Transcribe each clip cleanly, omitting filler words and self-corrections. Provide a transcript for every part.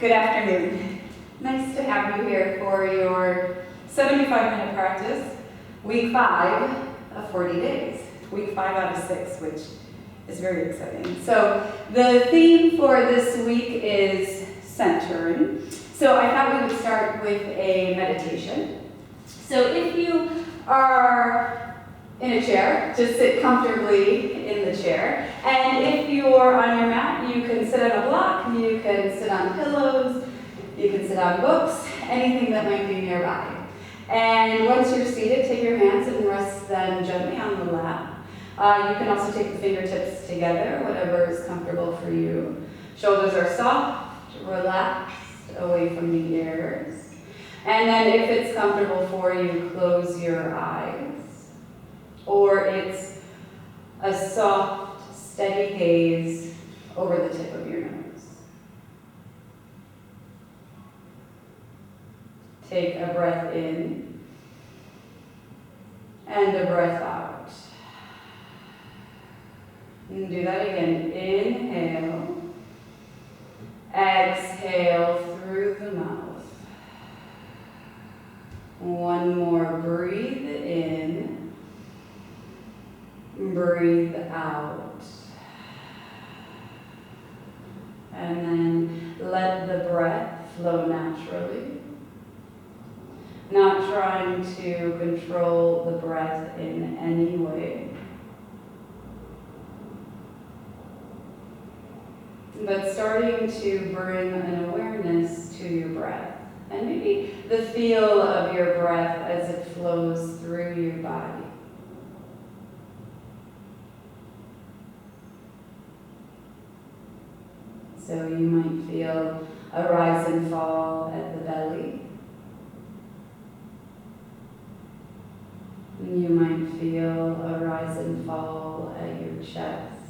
Good afternoon. Nice to have you here for your 75-minute practice, week 5 of 40 days. Week 5 out of 6, which is very exciting. So the theme for this week is centering. So I thought we would start with a meditation. So if you are in a chair, just sit comfortably in the chair. And if you're on your mat, you can sit on a block, you can sit on pillows, you can sit on books, anything that might be nearby. And once you're seated, take your hands and rest them gently on the lap. You can also take the fingertips together, whatever is comfortable for you. Shoulders are soft, relaxed, away from the ears. And then if it's comfortable for you, close your eyes. Or it's a soft, steady gaze over the tip of your nose. Take a breath in and a breath out. And do that again. Inhale. Exhale through the mouth. One more. Breathe in. Breathe out. And then let the breath flow naturally. Not trying to control the breath in any way. But starting to bring an awareness to your breath. And maybe the feel of your breath as it flows through your body. So you might feel a rise and fall at the belly. You might feel a rise and fall at your chest.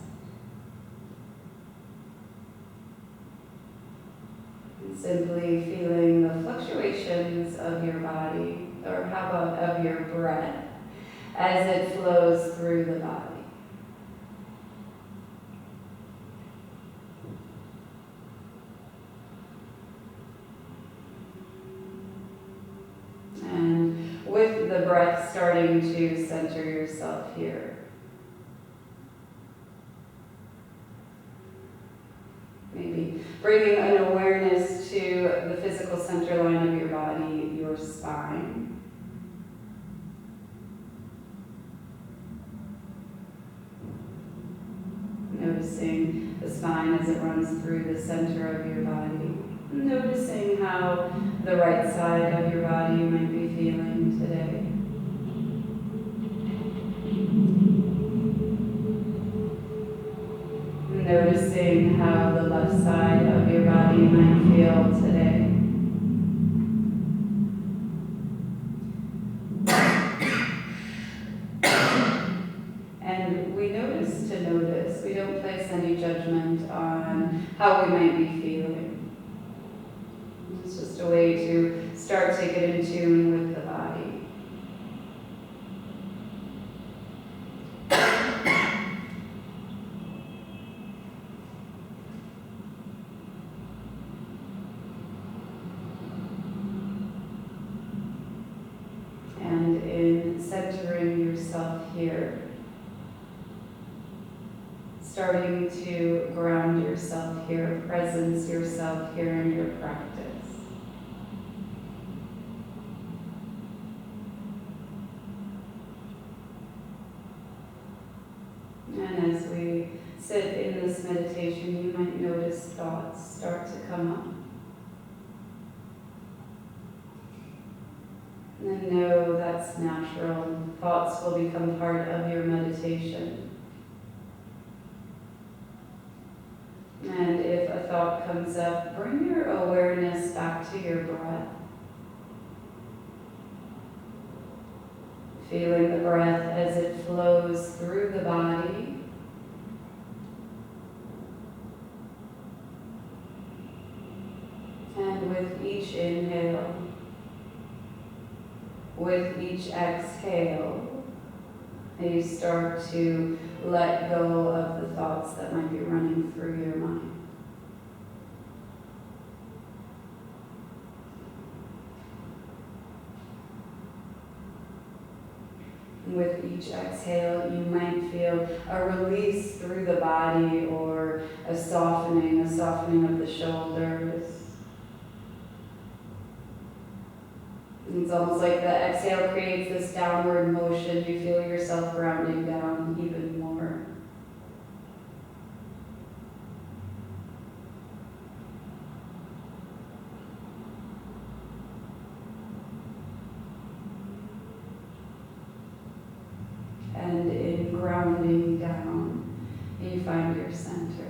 And simply feeling the fluctuations of your body, or how about of your breath, as it flows through the body. And with the breath, starting to center yourself here. Maybe bringing an awareness to the physical center line of your body, your spine. Noticing the spine as it runs through the center of your body. Noticing how the right side of your body you might be feeling today. Noticing how the left side of your body might feel today. And we notice to notice. We don't place any judgment on how we might be feeling. It's just a way to start to get in tune with the body. And in centering yourself here, starting to ground yourself here, presence yourself here in your practice. And as we sit in this meditation, you might notice thoughts start to come up. And know that's natural. Thoughts will become part of your meditation. And if a thought comes up, bring your awareness back to your breath. Feeling the breath as it flows through the body. And with each inhale, with each exhale, you start to let go of the thoughts that might be running through your mind. With each exhale, you might feel a release through the body or a softening of the shoulders. It's almost like the exhale creates this downward motion. You feel yourself grounding down even more. And in grounding down, you find your center.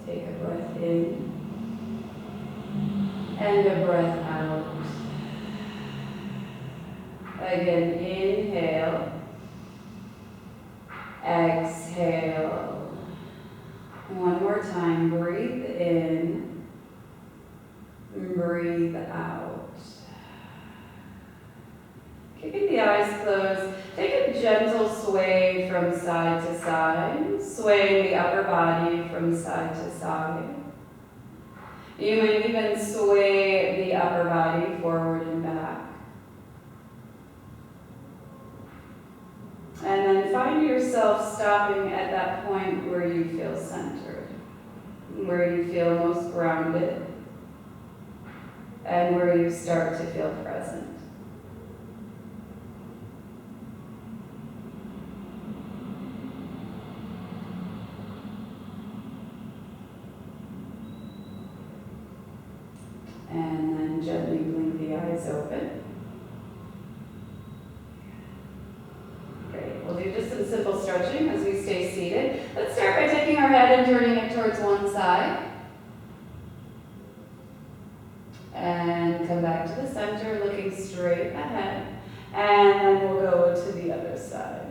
Take a breath in and a breath out. Again, inhale, exhale. One more time, breathe in, breathe out. Keeping the eyes closed, take a gentle sway from side to side, swaying the upper body from side to side. You might even sway the upper body forward and back. And then find yourself stopping at that point where you feel centered, where you feel most grounded, and where you start to feel present. And then gently blink the eyes open. Great. We'll do just some simple stretching as we stay seated. Let's start by taking our head and turning it towards one side. And come back to the center, looking straight ahead. And then we'll go to the other side.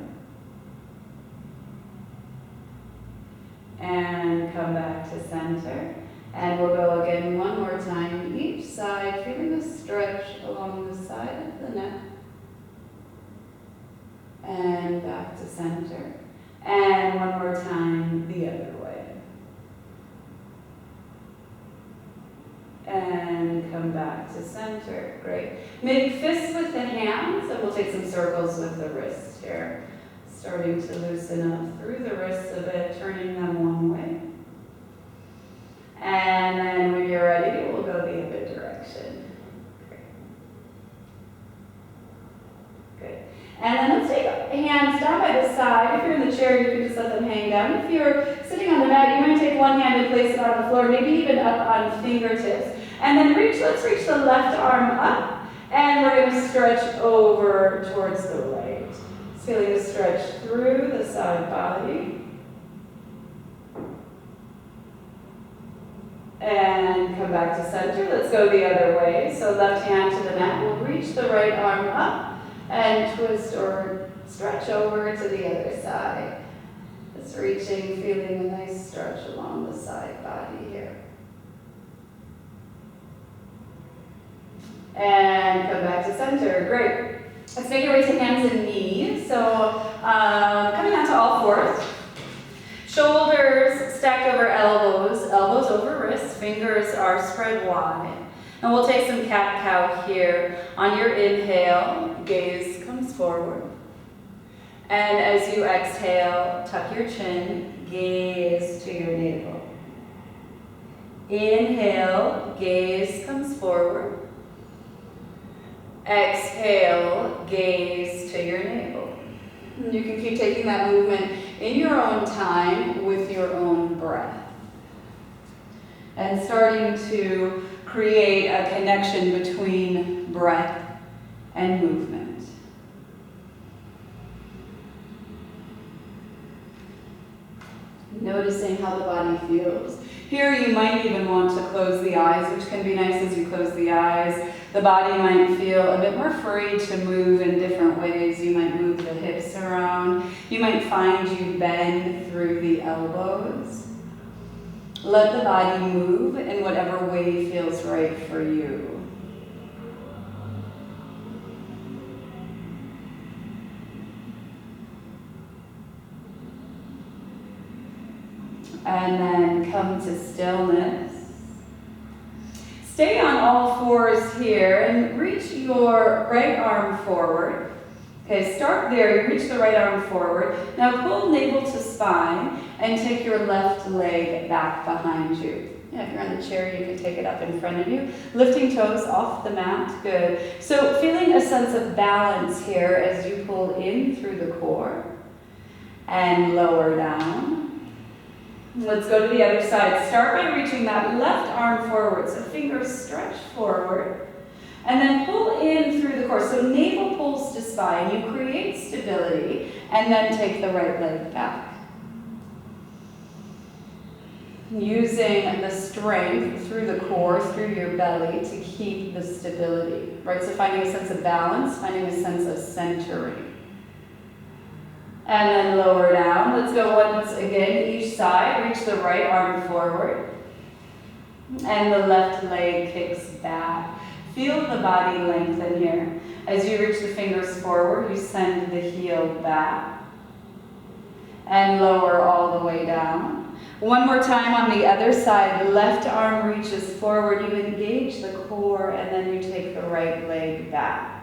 And come back to center. And we'll go again one more time, each side, feeling a stretch along the side of the neck. And back to center. And one more time, the other way. And come back to center. Great. Make fists with the hands, and we'll take some circles with the wrists here. Starting to loosen up through the wrists a bit, turning them one way. And then when you're ready, we'll go the other direction. Great. Good. And then let's take hands down by the side. If you're in the chair, you can just let them hang down. If you're sitting on the mat, you might take one hand and place it on the floor, maybe even up on fingertips. And then let's reach the left arm up, and we're going to stretch over towards the right. Just feeling a stretch through the side body. And come back to center. Let's go the other way. So left hand to the mat. We'll reach the right arm up and twist or stretch over to the other side. Just reaching, feeling a nice stretch along the side body here. And come back to center. Great. Let's make your way to hands and knees. So coming out to all fours. Shoulders stacked over elbows, elbows over wrists, fingers are spread wide. And we'll take some cat-cow here. On your inhale, gaze comes forward. And as you exhale, tuck your chin, gaze to your navel. Inhale, gaze comes forward. Exhale, gaze to your navel. You can keep taking that movement in your own time with your own breath. And starting to create a connection between breath and movement. Noticing how the body feels. Here you might even want to close the eyes, which can be nice as you close the eyes. The body might feel a bit more free to move in different ways. You might move the hips around. You might find you bend through the elbows. Let the body move in whatever way feels right for you. And then come to stillness. Stay on all fours here and reach your right arm forward. Okay, start there, you reach the right arm forward. Now pull navel to spine and take your left leg back behind you. Yeah, if you're on the chair, you can take it up in front of you. Lifting toes off the mat, good. So feeling a sense of balance here as you pull in through the core and lower down. Let's go to the other side. Start by reaching that left arm forward. So fingers stretch forward. And then pull in through the core. So navel pulls to spine. You create stability. And then take the right leg back. Using the strength through the core, through your belly to keep the stability. Right? So finding a sense of balance, finding a sense of centering. And then lower down. Let's go once again, each side. Reach the right arm forward. And the left leg kicks back. Feel the body lengthen here. As you reach the fingers forward, you send the heel back. And lower all the way down. One more time on the other side. The left arm reaches forward. You engage the core, and then you take the right leg back.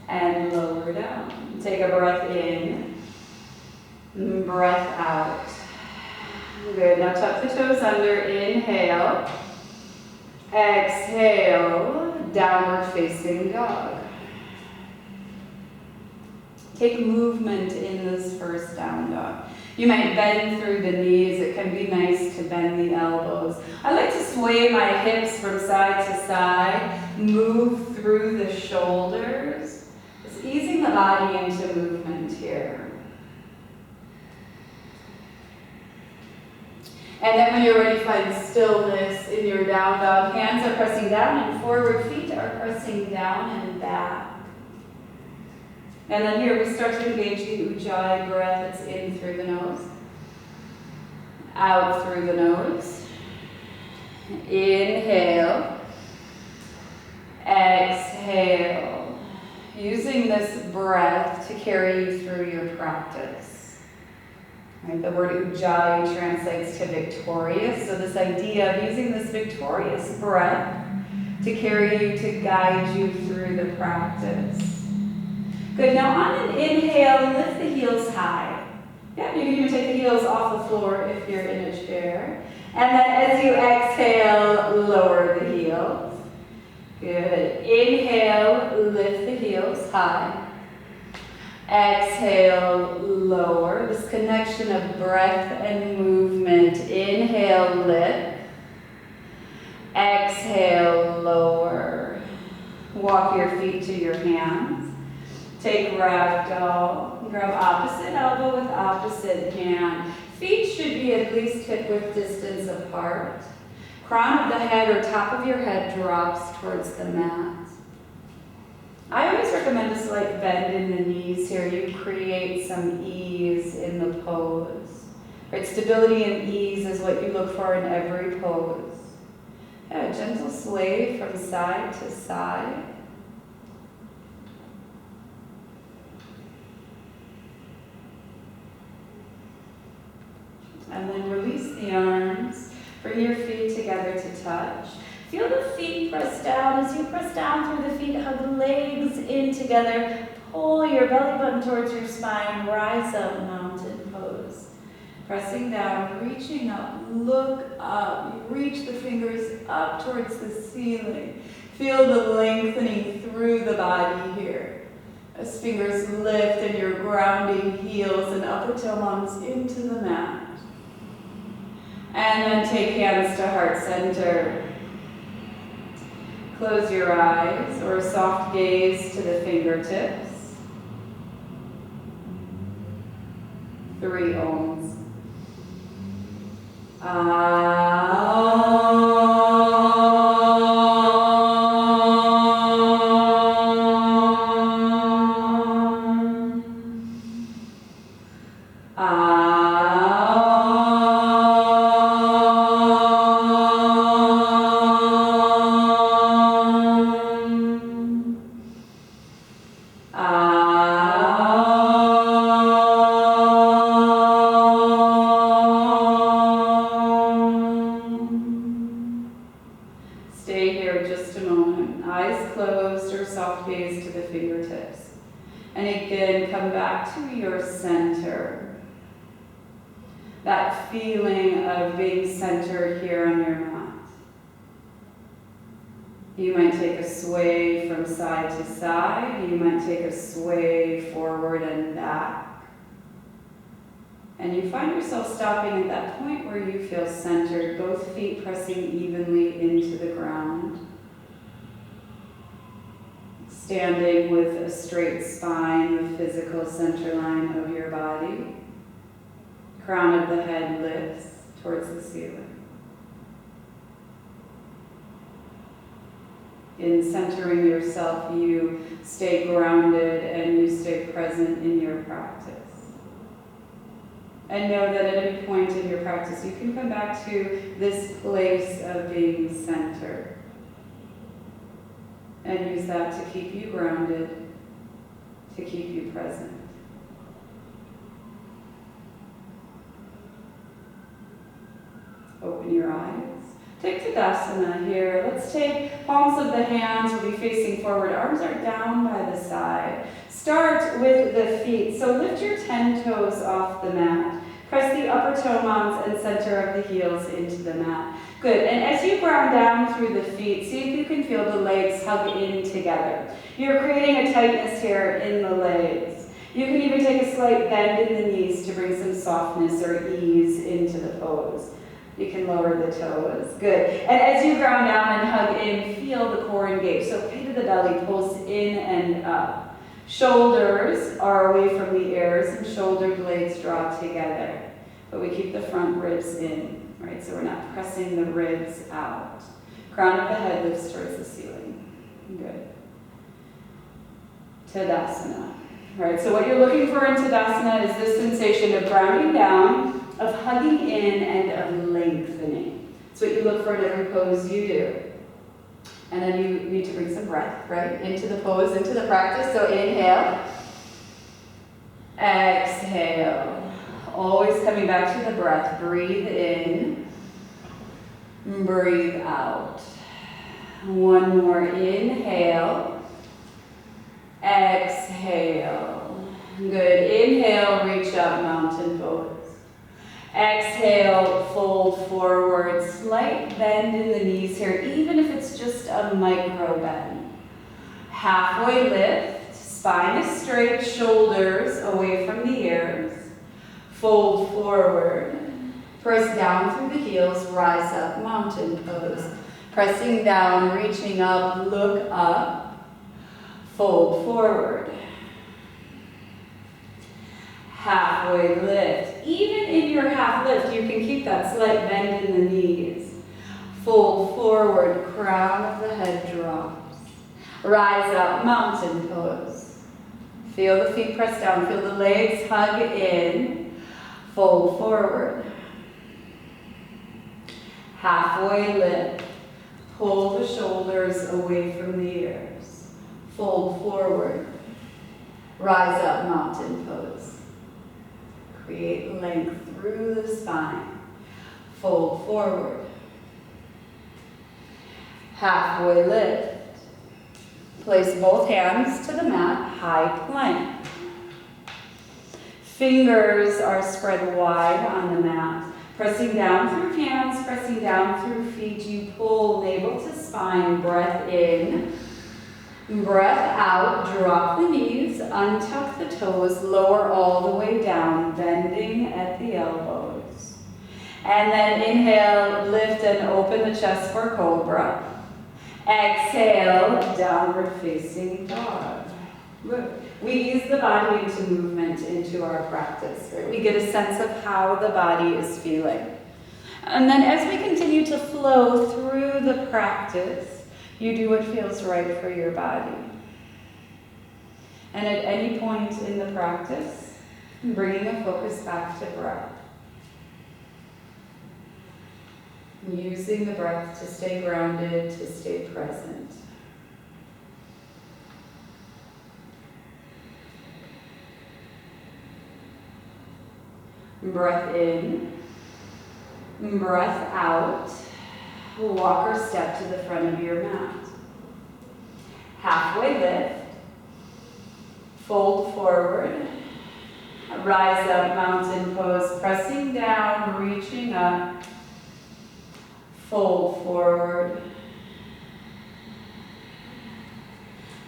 And lower down. Take a breath in, breath out. Good, now tuck the toes under, inhale. Exhale, downward facing dog. Take movement in this first down dog. You might bend through the knees. It can be nice to bend the elbows. I like to sway my hips from side to side, move through the shoulders. Easing the body into movement here. And then when you're ready, find stillness in your down dog. Hands are pressing down and forward. Feet are pressing down and back. And then here we start to engage the Ujjayi breath. It's in through the nose. Out through the nose. Inhale. Exhale. Using this breath to carry you through your practice. Right, the word Ujjayi translates to victorious. So this idea of using this victorious breath to carry you, to guide you through the practice. Good, now on an inhale, lift the heels high. Yeah, you can even take the heels off the floor if you're in a chair. And then as you exhale, lower the heels. Good. Inhale, lift the heels high. Exhale, lower. This connection of breath and movement. Inhale, lift. Exhale, lower. Walk your feet to your hands. Take ragdoll. Grab opposite elbow with opposite hand. Feet should be at least hip-width distance apart. Crown of the head or top of your head drops towards the mat. I always recommend a slight bend in the knees here. You create some ease in the pose. Right? Stability and ease is what you look for in every pose. Yeah, gentle sway from side to side. And then release the arms. Bring your feet together to touch. Feel the feet press down. As you press down through the feet, hug the legs in together. Pull your belly button towards your spine. Rise up, mountain pose. Pressing down, reaching up, look up. You reach the fingers up towards the ceiling. Feel the lengthening through the body here. As fingers lift and you're grounding heels and upper toe mounts into the mat. And then take hands to heart center. Close your eyes or soft gaze to the fingertips. 3 ohms. Stay here just a moment. Eyes closed or soft gaze to the fingertips. And again, come back to your center. That feeling of being centered here on your mat. You might take a sway from side to side. You might take a sway forward and back. And you find yourself stopping at that point where you feel centered, both feet pressing evenly into the ground. Standing with a straight spine, the physical center line of your body. Crown of the head lifts towards the ceiling. In centering yourself, you stay grounded and you stay present in your practice. And know that at any point in your practice, you can come back to this place of being centered. And use that to keep you grounded, to keep you present. Open your eyes. Take Tadasana here. Let's take palms of the hands. We'll be facing forward. Arms are down by the side. Start with the feet. So lift your 10 toes off the mat. Press the upper toe mounds and center of the heels into the mat. Good. And as you ground down through the feet, see if you can feel the legs hug in together. You're creating a tightness here in the legs. You can even take a slight bend in the knees to bring some softness or ease into the pose. You can lower the toes. Good. And as you ground down and hug in, feel the core engage. So pit of the belly pulls in and up. Shoulders are away from the ears and shoulder blades draw together. But we keep the front ribs in, right? So we're not pressing the ribs out. Crown of the head lifts towards the ceiling. Good. Tadasana. Right, so what you're looking for in Tadasana is this sensation of grounding down, of hugging in, and of lengthening. It's what you look for in every pose you do. And then you need to bring some breath, right, into the pose, into the practice. So inhale. Exhale. Always coming back to the breath. Breathe in. Breathe out. One more. Inhale. Exhale. Good. Inhale, reach up, mountain pose. Exhale, fold forward. Slight bend in the knees here, even if it's just a micro bend. Halfway lift, spine is straight, shoulders away from the ears. Fold forward. Press down through the heels, rise up, mountain pose. Pressing down, reaching up, look up. Fold forward. Halfway lift. Even in your half lift, you can keep that slight bend in the knees. Fold forward, crown of the head drops. Rise up, mountain pose. Feel the feet press down, feel the legs hug in. Fold forward. Halfway lift. Pull the shoulders away from the ears. Fold forward. Rise up, mountain pose. Create length through the spine. Fold forward. Halfway lift. Place both hands to the mat, high plank. Fingers are spread wide on the mat. Pressing down through hands, pressing down through feet. You pull navel to spine, breath in. Breath out, drop the knees, untuck the toes, lower all the way down, bending at the elbows. And then inhale, lift and open the chest for cobra. Exhale, downward facing dog. Good. We ease the body into movement into our practice, right? We get a sense of how the body is feeling. And then as we continue to flow through the practice, you do what feels right for your body. And at any point in the practice, bringing a focus back to breath. Using the breath to stay grounded, to stay present. Breath in, breath out. Walk or step to the front of your mat. Halfway lift. Fold forward. Rise up, mountain pose, pressing down, reaching up. Fold forward.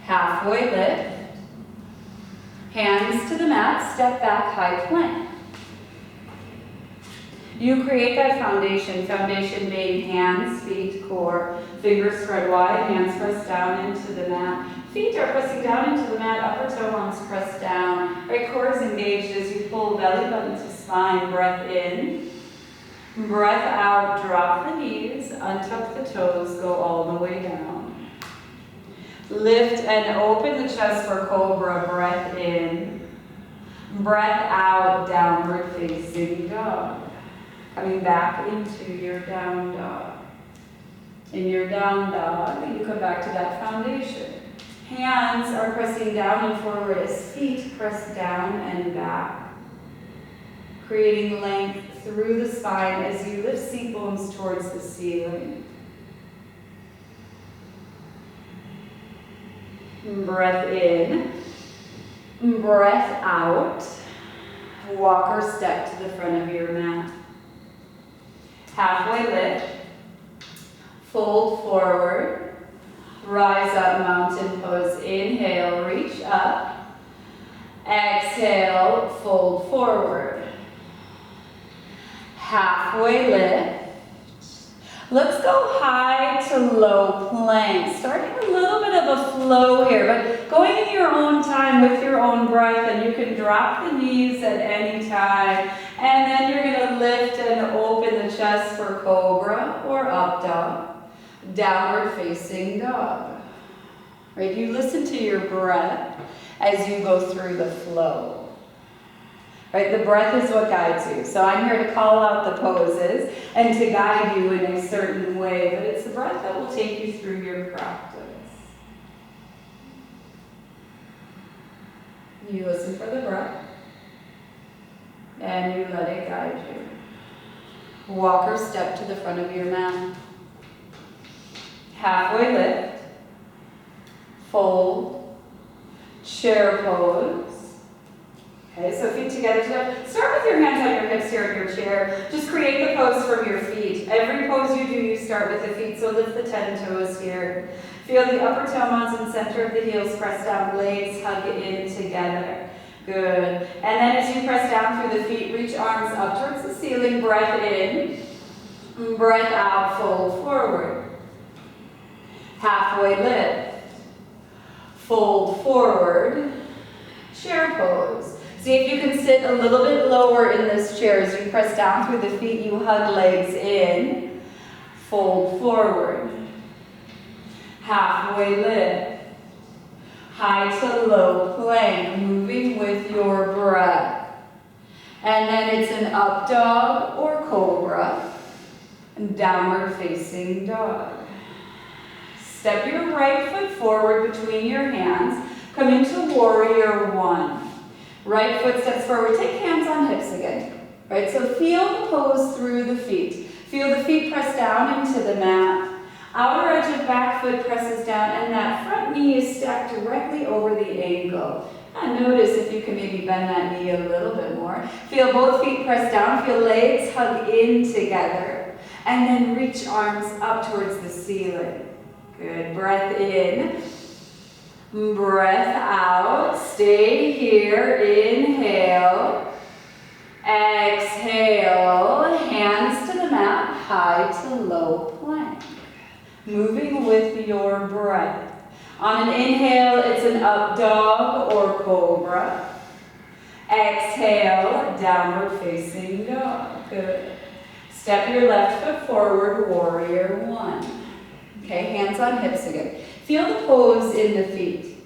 Halfway lift. Hands to the mat, step back, high plank. You create that foundation being hands, feet, core, fingers spread wide, hands pressed down into the mat. Feet are pressing down into the mat, upper toe bones pressed down. Right, core is engaged as you pull belly button to spine, breath in. Breath out, drop the knees, untuck the toes, go all the way down. Lift and open the chest for cobra, breath in. Breath out, downward facing dog. Coming back into your down dog. In your down dog, you come back to that foundation. Hands are pressing down and forward as feet press down and back. Creating length through the spine as you lift seat bones towards the ceiling. Breath in, breath out. Walk or step to the front of your mat. Halfway lift, fold forward, rise up, mountain pose. Inhale, reach up. Exhale, fold forward. Halfway lift. Let's go high to low plank. Starting a little bit of a flow here, but going in your own time with your own breath, and you can drop the knees at any time. And then you're going to lift and open the chest for cobra or up dog, downward facing dog. Right? You listen to your breath as you go through the flow. Right? The breath is what guides you. So I'm here to call out the poses and to guide you in a certain way, but it's the breath that will take you through your practice. You listen for the breath, and you let it guide you. Walk or step to the front of your mat. Halfway lift, fold, chair pose. Okay, so feet together. Start with your hands on your hips here in your chair. Just create the pose from your feet. Every pose you do, you start with the feet, so lift the 10 toes here. Feel the upper toe bones and center of the heels press down, legs hug in together. Good. And then as you press down through the feet, reach arms up towards the ceiling, breath in, breath out, fold forward. Halfway lift, fold forward, chair pose. See if you can sit a little bit lower in this chair. As you press down through the feet, you hug legs in, fold forward. Halfway lift, high to low plank, moving with your breath. And then it's an up dog or cobra, and downward facing dog. Step your right foot forward between your hands. Come into warrior one. Right foot steps forward. Take hands on hips again. Right, so feel the pose through the feet. Feel the feet press down into the mat. Outer edge of back foot presses down, and that front knee is stacked directly over the ankle. And notice if you can maybe bend that knee a little bit more. Feel both feet press down. Feel legs hug in together. And then reach arms up towards the ceiling. Good. Breath in. Breath out. Stay here. Inhale. Exhale. Hands to the mat. High to low plank. Moving with your breath. On an inhale, it's an up dog or cobra. Exhale, downward facing dog. Good. Step your left foot forward, warrior one. Okay, hands on hips again. Feel the pose in the feet.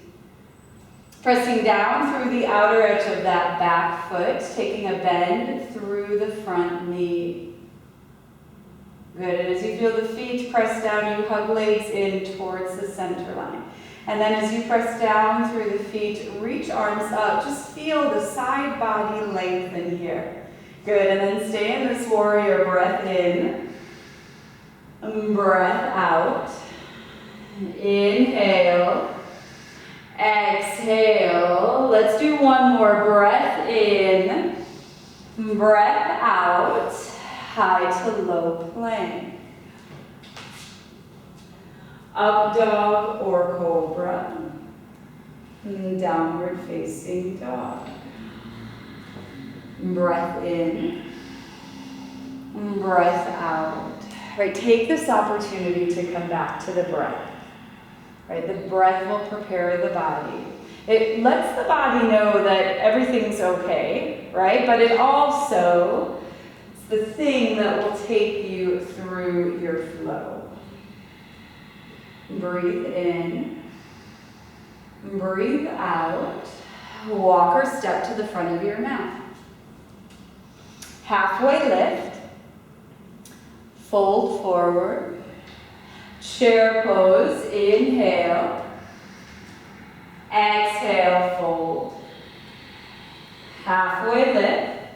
Pressing down through the outer edge of that back foot, taking a bend through the front knee. Good, and as you feel the feet press down, you hug legs in towards the center line. And then as you press down through the feet, reach arms up. Just feel the side body lengthen here. Good, and then stay in this warrior breath in. Breath out. Inhale. Exhale. Let's do one more. Breath in. Breath out. High to low plank. Up dog or cobra. Downward facing dog. Breath in. Breath out. Right, take this opportunity to come back to the breath. Right, the breath will prepare the body. It lets the body know that everything's okay, right? But it also, it's the thing that will take you through your flow. Breathe in. Breathe out. Walk or step to the front of your mat. Halfway lift. Fold forward. Chair pose. Inhale. Exhale, fold. Halfway lift.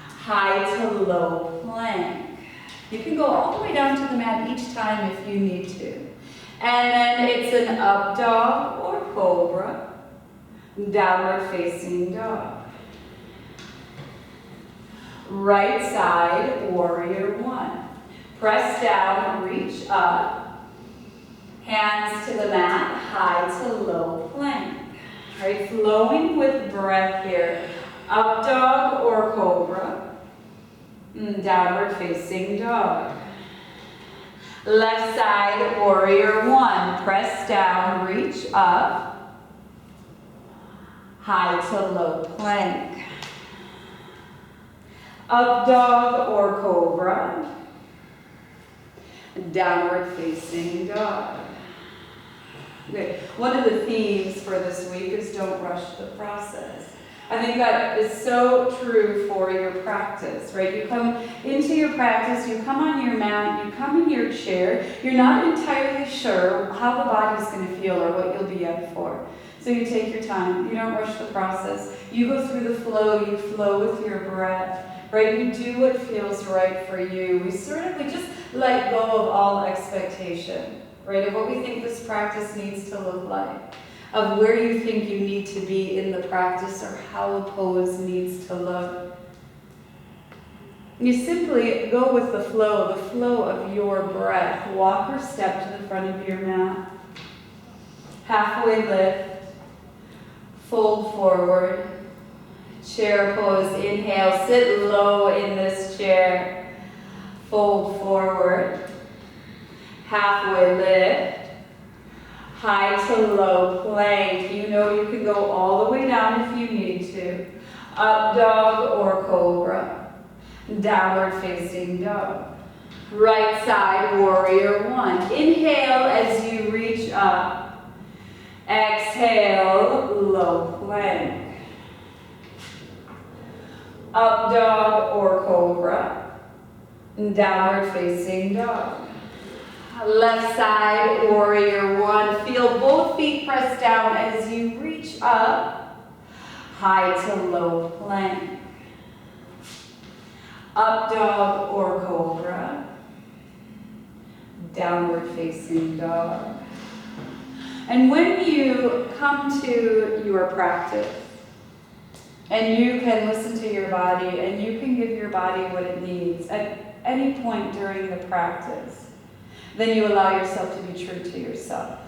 High to low plank. You can go all the way down to the mat each time if you need to. And then it's an up dog or cobra. Downward facing dog. Right side, warrior one. Press down, reach up. Hands to the mat, high to low plank. All right, flowing with breath here. Up dog or cobra. Downward facing dog. Left side, warrior one. Press down, reach up. High to low plank. Up dog or cobra. Downward facing dog. Good. One of the themes for this week is don't rush the process. I think that is so true for your practice, right? You come into your practice, you come on your mat, you come in your chair, you're not entirely sure how the body's going to feel or what you'll be up for. So you take your time, you don't rush the process, you go through the flow, you flow with your breath, right? You do what feels right for you. We just let go of all expectation, right? Of what we think this practice needs to look like, of where you think you need to be in the practice or how a pose needs to look. You simply go with the flow of your breath. Walk or step to the front of your mat. Halfway lift. Fold forward. Chair pose. Inhale. Sit low in this chair. Fold forward. Halfway lift. High to low plank. You know you can go all the way down if you need to. Up dog or cobra. Downward facing dog. Right side, warrior one. Inhale as you reach up. Exhale, low plank. Up dog or cobra. Downward facing dog. Left side, warrior one. Feel both feet press down as you reach up. High to low plank. Up dog or cobra. Downward facing dog. And when you come to your practice, and you can listen to your body, and you can give your body what it needs at any point during the practice, then you allow yourself to be true to yourself.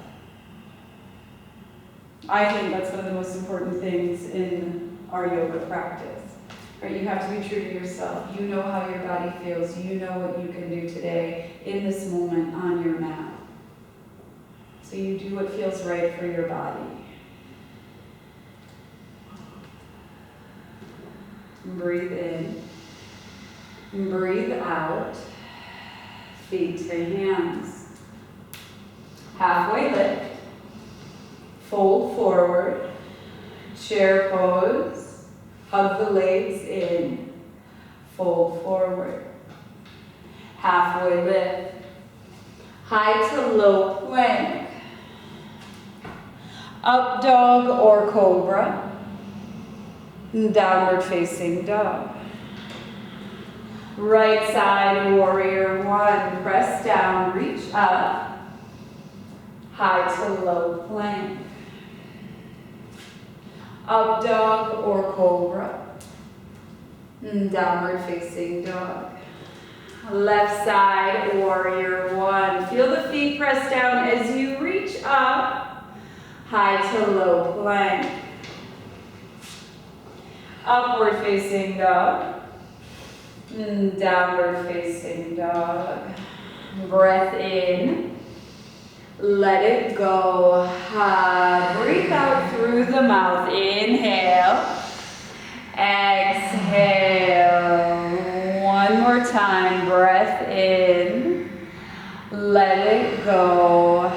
I think that's one of the most important things in our yoga practice. Right? You have to be true to yourself. You know how your body feels. You know what you can do today in this moment on your mat. So you do what feels right for your body. Breathe in. Breathe out. Feet to hands. Halfway lift. Fold forward. Chair pose. Hug the legs in. Fold forward. Halfway lift. High to low plank. Up dog or cobra. Downward facing dog. Right side warrior one. Press down, reach up. High to low plank. Up dog or cobra. Downward facing dog. Left side warrior one. Feel the feet press down as you reach up. High to low plank. Upward facing dog. Downward facing dog. Breath in. Let it go. Breathe out through the mouth. Inhale. Exhale. One more time. Breath in. Let it go.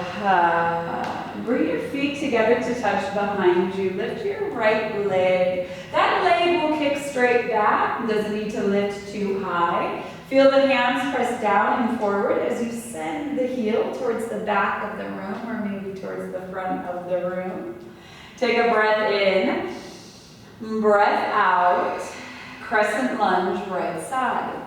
Bring your feet together to touch behind you. Lift your right leg. That leg will kick straight back. Doesn't need to lift too high. Feel the hands press down and forward as you send the heel towards the back of the room or maybe towards the front of the room. Take a breath in. Breath out. Crescent lunge, right side.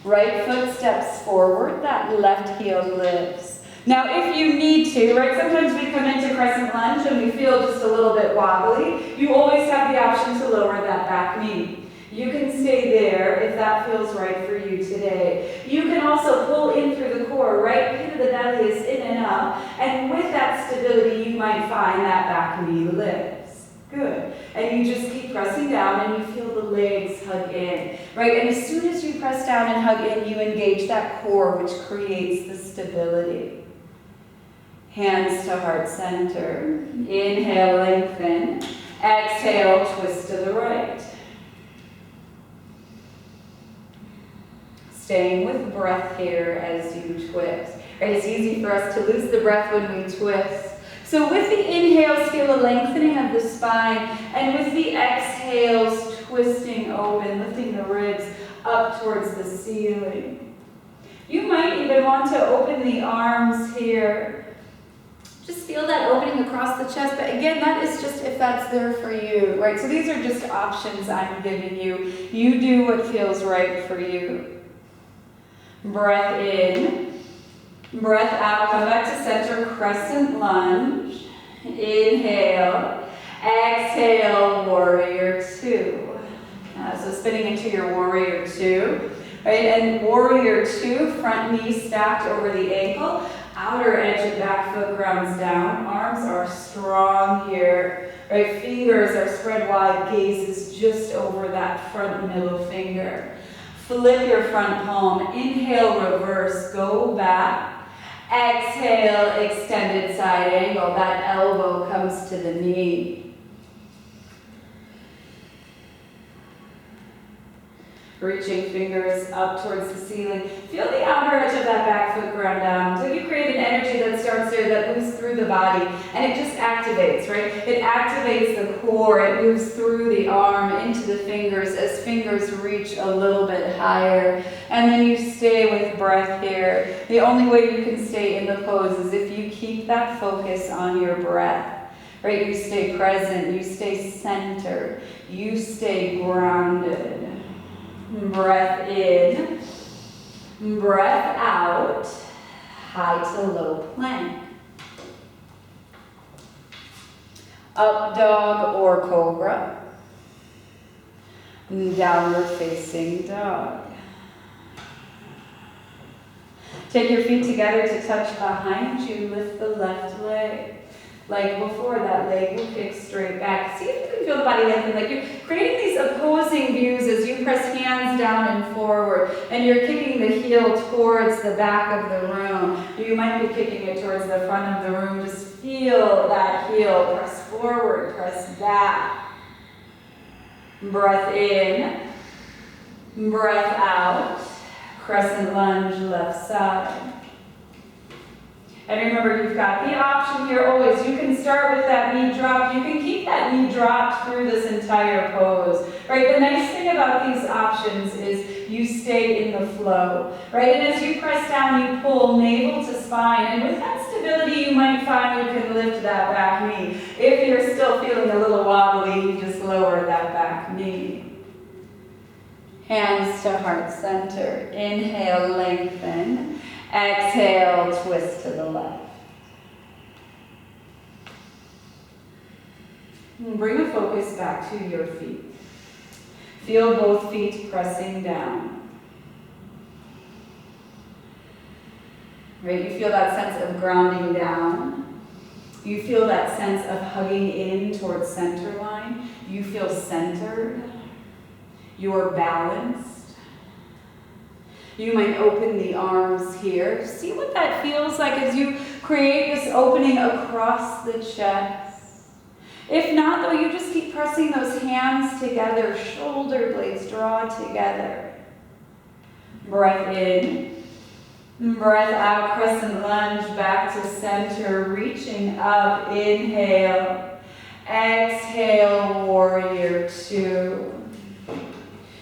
Right foot steps forward. That left heel lifts. Now, if you need to, right, sometimes we come into crescent lunge and we feel just a little bit wobbly. You always have the option to lower that back knee. You can stay there if that feels right for you today. You can also pull in through the core, right pit of the belly is in and up, and with that stability, you might find that back knee lifts. Good. And you just keep pressing down and you feel the legs hug in, right? And as soon as you press down and hug in, you engage that core, which creates the stability. Hands to heart center. Inhale, lengthen. Exhale, twist to the right. Staying with breath here as you twist. Right, it's easy for us to lose the breath when we twist. So with the inhales, feel a lengthening of the spine, and with the exhales, twisting open, lifting the ribs up towards the ceiling. You might even want to open the arms here. Just feel that opening across the chest, but again, that is just if that's there for you, right? So these are just options I'm giving you. You do what feels right for you. Breath in. Breath out, come back to center, crescent lunge. Inhale. Exhale, warrior two. So spinning into your warrior two. Right, and warrior two, front knee stacked over the ankle. Outer edge of back foot grounds down. Arms are strong here. Right, fingers are spread wide. Gaze is just over that front middle finger. Flip your front palm. Inhale, reverse, go back. Exhale, extended side angle. That elbow comes to the knee. Reaching fingers up towards the ceiling. Feel the outer edge of that back foot ground down. So you create an energy that starts there that moves through the body, and it just activates, right? It activates the core. It moves through the arm into the fingers as fingers reach a little bit higher. And then you stay with breath here. The only way you can stay in the pose is if you keep that focus on your breath, right? You stay present, you stay centered, you stay grounded. Breath in, breath out, high to low plank. Up dog or cobra. Downward facing dog. Take your feet together to touch behind you. Lift the left leg. Like before, that leg will kick straight back. See if you can feel the body lengthen. Like you're creating these opposing views as you press hands down and forward. And you're kicking the heel towards the back of the room. You might be kicking it towards the front of the room. Just feel that heel. Press forward, press back. Breath in. Breath out. Crescent lunge, left side. And remember, you've got the option here always. You can start with that knee drop. You can keep that knee dropped through this entire pose, right? The nice thing about these options is you stay in the flow, right? And as you press down, you pull navel to spine. And with that stability, you might find you can lift that back knee. If you're still feeling a little wobbly, you just lower that back knee. Hands to heart center. Inhale, lengthen. Exhale, twist to the left. And bring a focus back to your feet. Feel both feet pressing down. Right? You feel that sense of grounding down. You feel that sense of hugging in towards center line. You feel centered. You're balanced. You might open the arms here. See what that feels like as you create this opening across the chest. If not, though, you just keep pressing those hands together, shoulder blades draw together. Breath in. Breath out, crescent lunge back to center, reaching up. Inhale. Exhale, warrior two.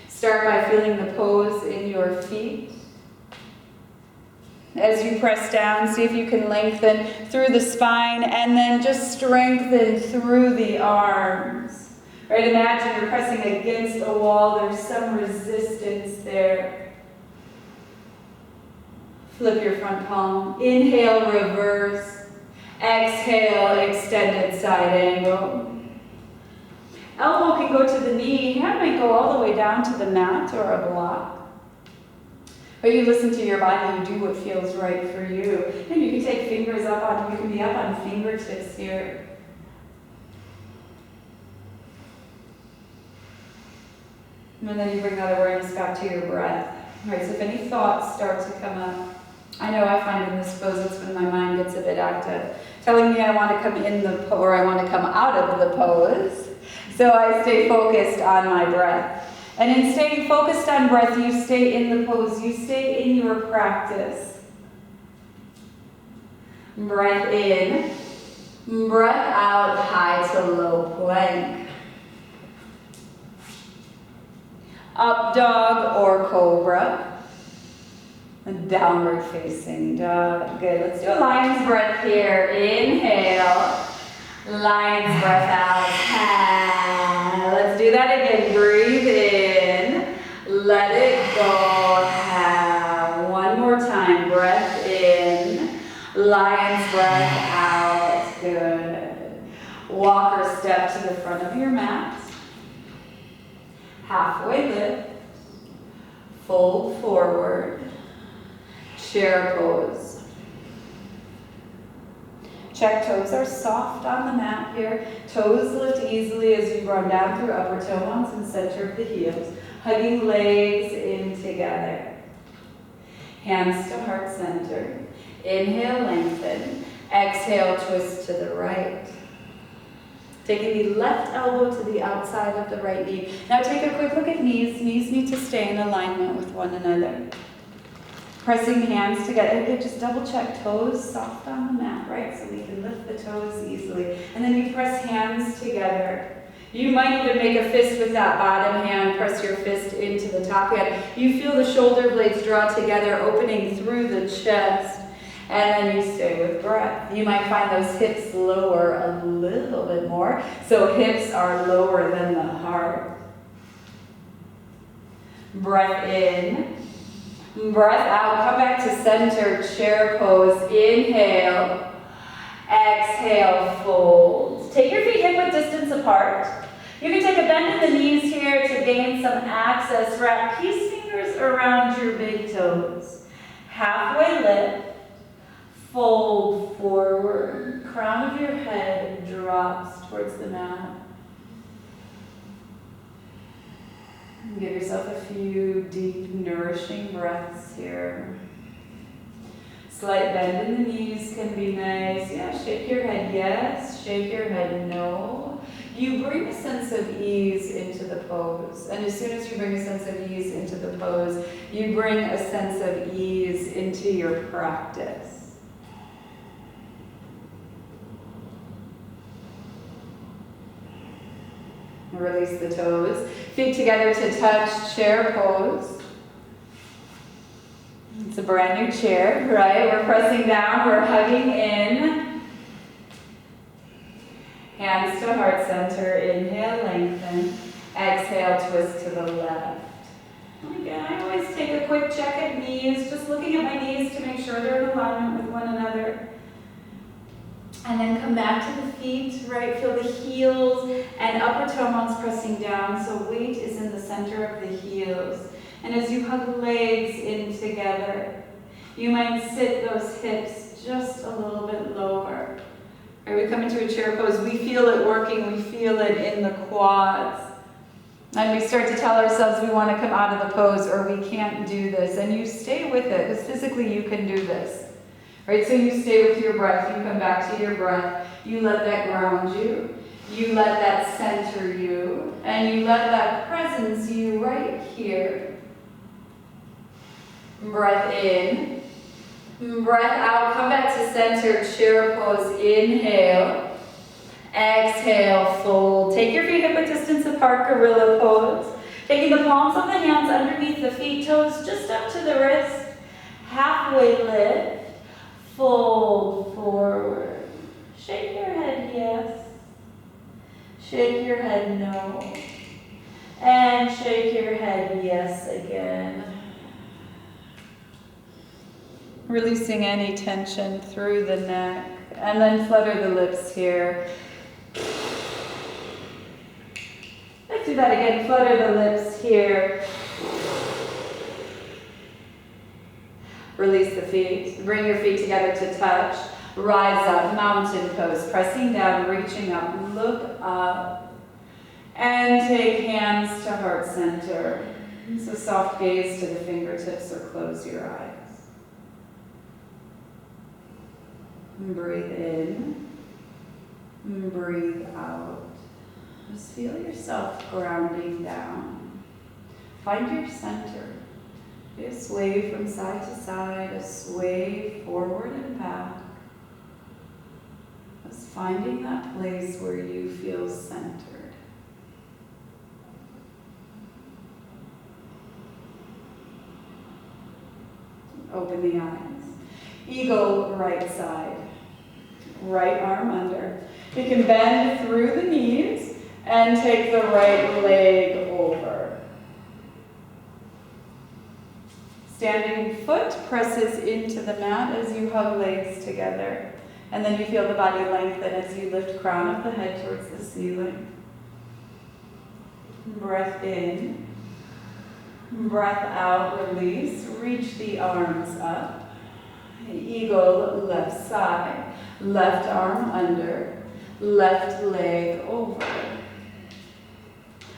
Start by feeling the pose in your feet. As you press down, see if you can lengthen through the spine and then just strengthen through the arms. Right? Imagine you're pressing against a wall. There's some resistance there. Flip your front palm. Inhale, reverse. Exhale, extended side angle. Elbow can go to the knee. Hand might go all the way down to the mat or a block. But you listen to your body. You do what feels right for you. And you can take fingers up on, you can be up on fingertips here. And then you bring that awareness back to your breath. All right, so if any thoughts start to come up, I know I find in this pose that's when my mind gets a bit active, telling me I want to come in the or I want to come out of the pose. So I stay focused on my breath. And in staying focused on breath, you stay in the pose. You stay in your practice. Breath in. Breath out, high to low plank. Up dog or cobra. A downward facing dog. Good. Let's do a lion's breath here. Inhale. Lion's breath out. Let's do that again. Breathe in. Let it go. One more time. Breath in. Lion's breath out. Good. Walker step to the front of your mat. Halfway lift. Fold forward. Chair pose. Check toes are soft on the mat here. Toes lift easily as you run down through upper toe mounts and center of the heels. Hugging legs in together. Hands to heart center. Inhale, lengthen. Exhale, twist to the right. Taking the left elbow to the outside of the right knee. Now take a quick look at knees. Knees need to stay in alignment with one another. Pressing hands together. Again, just double check toes soft on the mat, right? So we can lift the toes easily. And then you press hands together. You might even make a fist with that bottom hand. Press your fist into the top hand. You feel the shoulder blades draw together, opening through the chest. And then you stay with breath. You might find those hips lower a little bit more. So hips are lower than the heart. Breath in. Breath out, come back to center, chair pose. Inhale, exhale, fold. Take your feet hip width distance apart. You can take a bend in the knees here to gain some access. Wrap peace fingers around your big toes. Halfway lift, fold forward, crown of your head drops towards the mat. Give yourself a few deep, nourishing breaths here. Slight bend in the knees can be nice. Yeah, shake your head yes, shake your head no. You bring a sense of ease into the pose. And as soon as you bring a sense of ease into the pose, you bring a sense of ease into your practice. Release the toes. Feet together to touch, chair pose. It's a brand new chair, right? We're pressing down, we're hugging in. Hands to heart center. Inhale, lengthen. Exhale, twist to the left. And again, I always take a quick check at knees, just looking at my knees to make sure they're in alignment with one another. And then come back to the feet, right? Feel the heels and upper toe mounts pressing down, so weight is in the center of the heels. And as you hug legs in together, you might sit those hips just a little bit lower. Right, we come into a chair pose, we feel it working, we feel it in the quads. And we start to tell ourselves we want to come out of the pose or we can't do this. And you stay with it, because physically you can do this. Right, so you stay with your breath, you come back to your breath, you let that ground you, you let that center you, and you let that presence you right here. Breath in, breath out, come back to center, chair pose, inhale, exhale, fold. Take your feet hip width distance apart, gorilla pose. Taking the palms of the hands underneath the feet, toes just up to the wrist, halfway lift. Fold forward. Shake your head yes. Shake your head no. And shake your head yes again. Releasing any tension through the neck. And then flutter the lips here. Let's do that again. Flutter the lips here. Release the feet. Bring your feet together to touch. Rise up, mountain pose. Pressing down, reaching up. Look up. And take hands to heart center. So soft gaze to the fingertips or close your eyes. Breathe in. Breathe out. Just feel yourself grounding down. Find your center. A sway from side to side, a sway forward and back. Just finding that place where you feel centered. Open the eyes. Eagle right side. Right arm under. You can bend through the knees and take the right leg over. Standing foot presses into the mat as you hug legs together. And then you feel the body lengthen as you lift crown of the head towards the ceiling. Breath in. Breath out, release. Reach the arms up. Eagle, left side. Left arm under. Left leg over.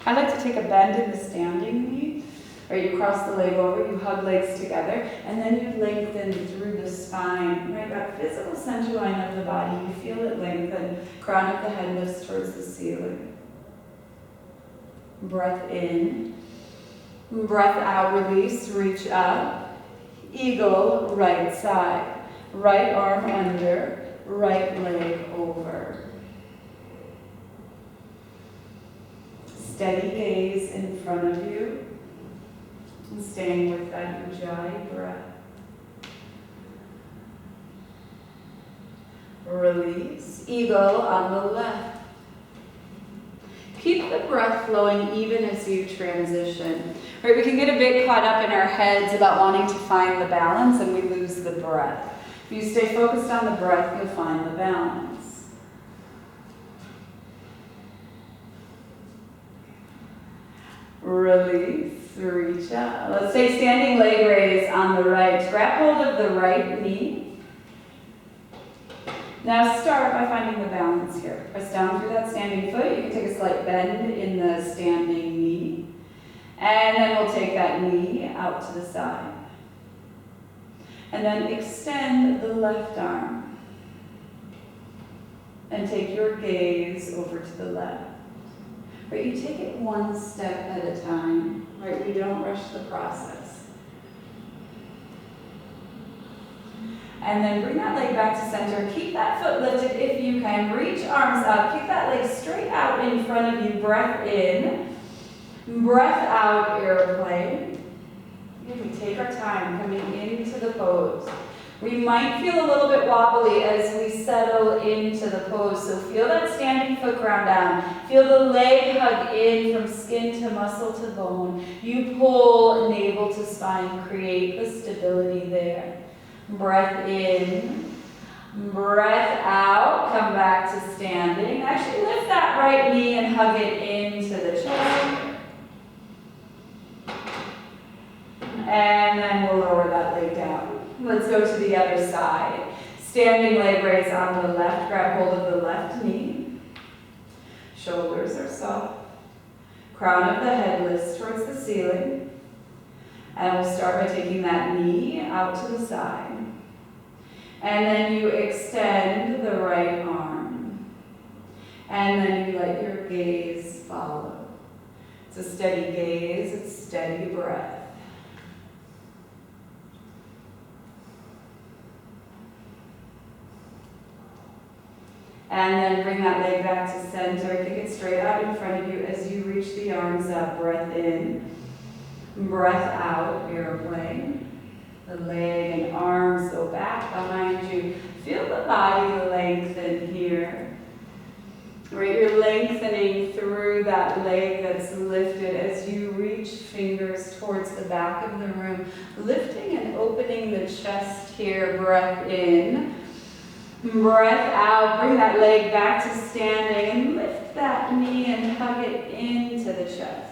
I like to take a bend in the standing knee. Or you cross the leg over, you hug legs together, and then you lengthen through the spine, right? That physical center line of the body, you feel it lengthen. Crown of the head lifts towards the ceiling. Breath in. Breath out, release, reach up. Eagle, right side. Right arm under, right leg over. Steady gaze in front of you. And staying with that Ujjayi breath. Release. Eagle on the left. Keep the breath flowing even as you transition. Right, we can get a bit caught up in our heads about wanting to find the balance and we lose the breath. If you stay focused on the breath, you'll find the balance. Release. Reach up. Let's take standing leg raise on the right. Grab hold of the right knee. Now start by finding the balance here. Press down through that standing foot. You can take a slight bend in the standing knee. And then we'll take that knee out to the side. And then extend the left arm. And take your gaze over to the left. Right, you take it one step at a time. Right, we don't rush the process. And then bring that leg back to center. Keep that foot lifted if you can. Reach arms up. Keep that leg straight out in front of you. Breath in. Breath out, airplane. We take our time coming into the pose. We might feel a little bit wobbly as we settle into the pose. So feel that standing foot ground down. Feel the leg hug in from skin to muscle to bone. You pull navel to spine. Create the stability there. Breath in. Breath out. Come back to standing. Actually lift that right knee and hug it into the chest. And then we'll lower that leg down. Let's go to the other side. Standing leg raise on the left. Grab hold of the left knee. Shoulders are soft. Crown of the head lifts towards the ceiling. And we'll start by taking that knee out to the side. And then you extend the right arm. And then you let your gaze follow. It's a steady gaze, it's steady breath. And then bring that leg back to center. Kick it straight out in front of you as you reach the arms up. Breath in. Breath out, airplane. The leg and arms go back behind you. Feel the body lengthen here. Right, you're lengthening through that leg that's lifted as you reach fingers towards the back of the room. Lifting and opening the chest here. Breath in. Breath out, bring that leg back to standing and lift that knee and hug it into the chest.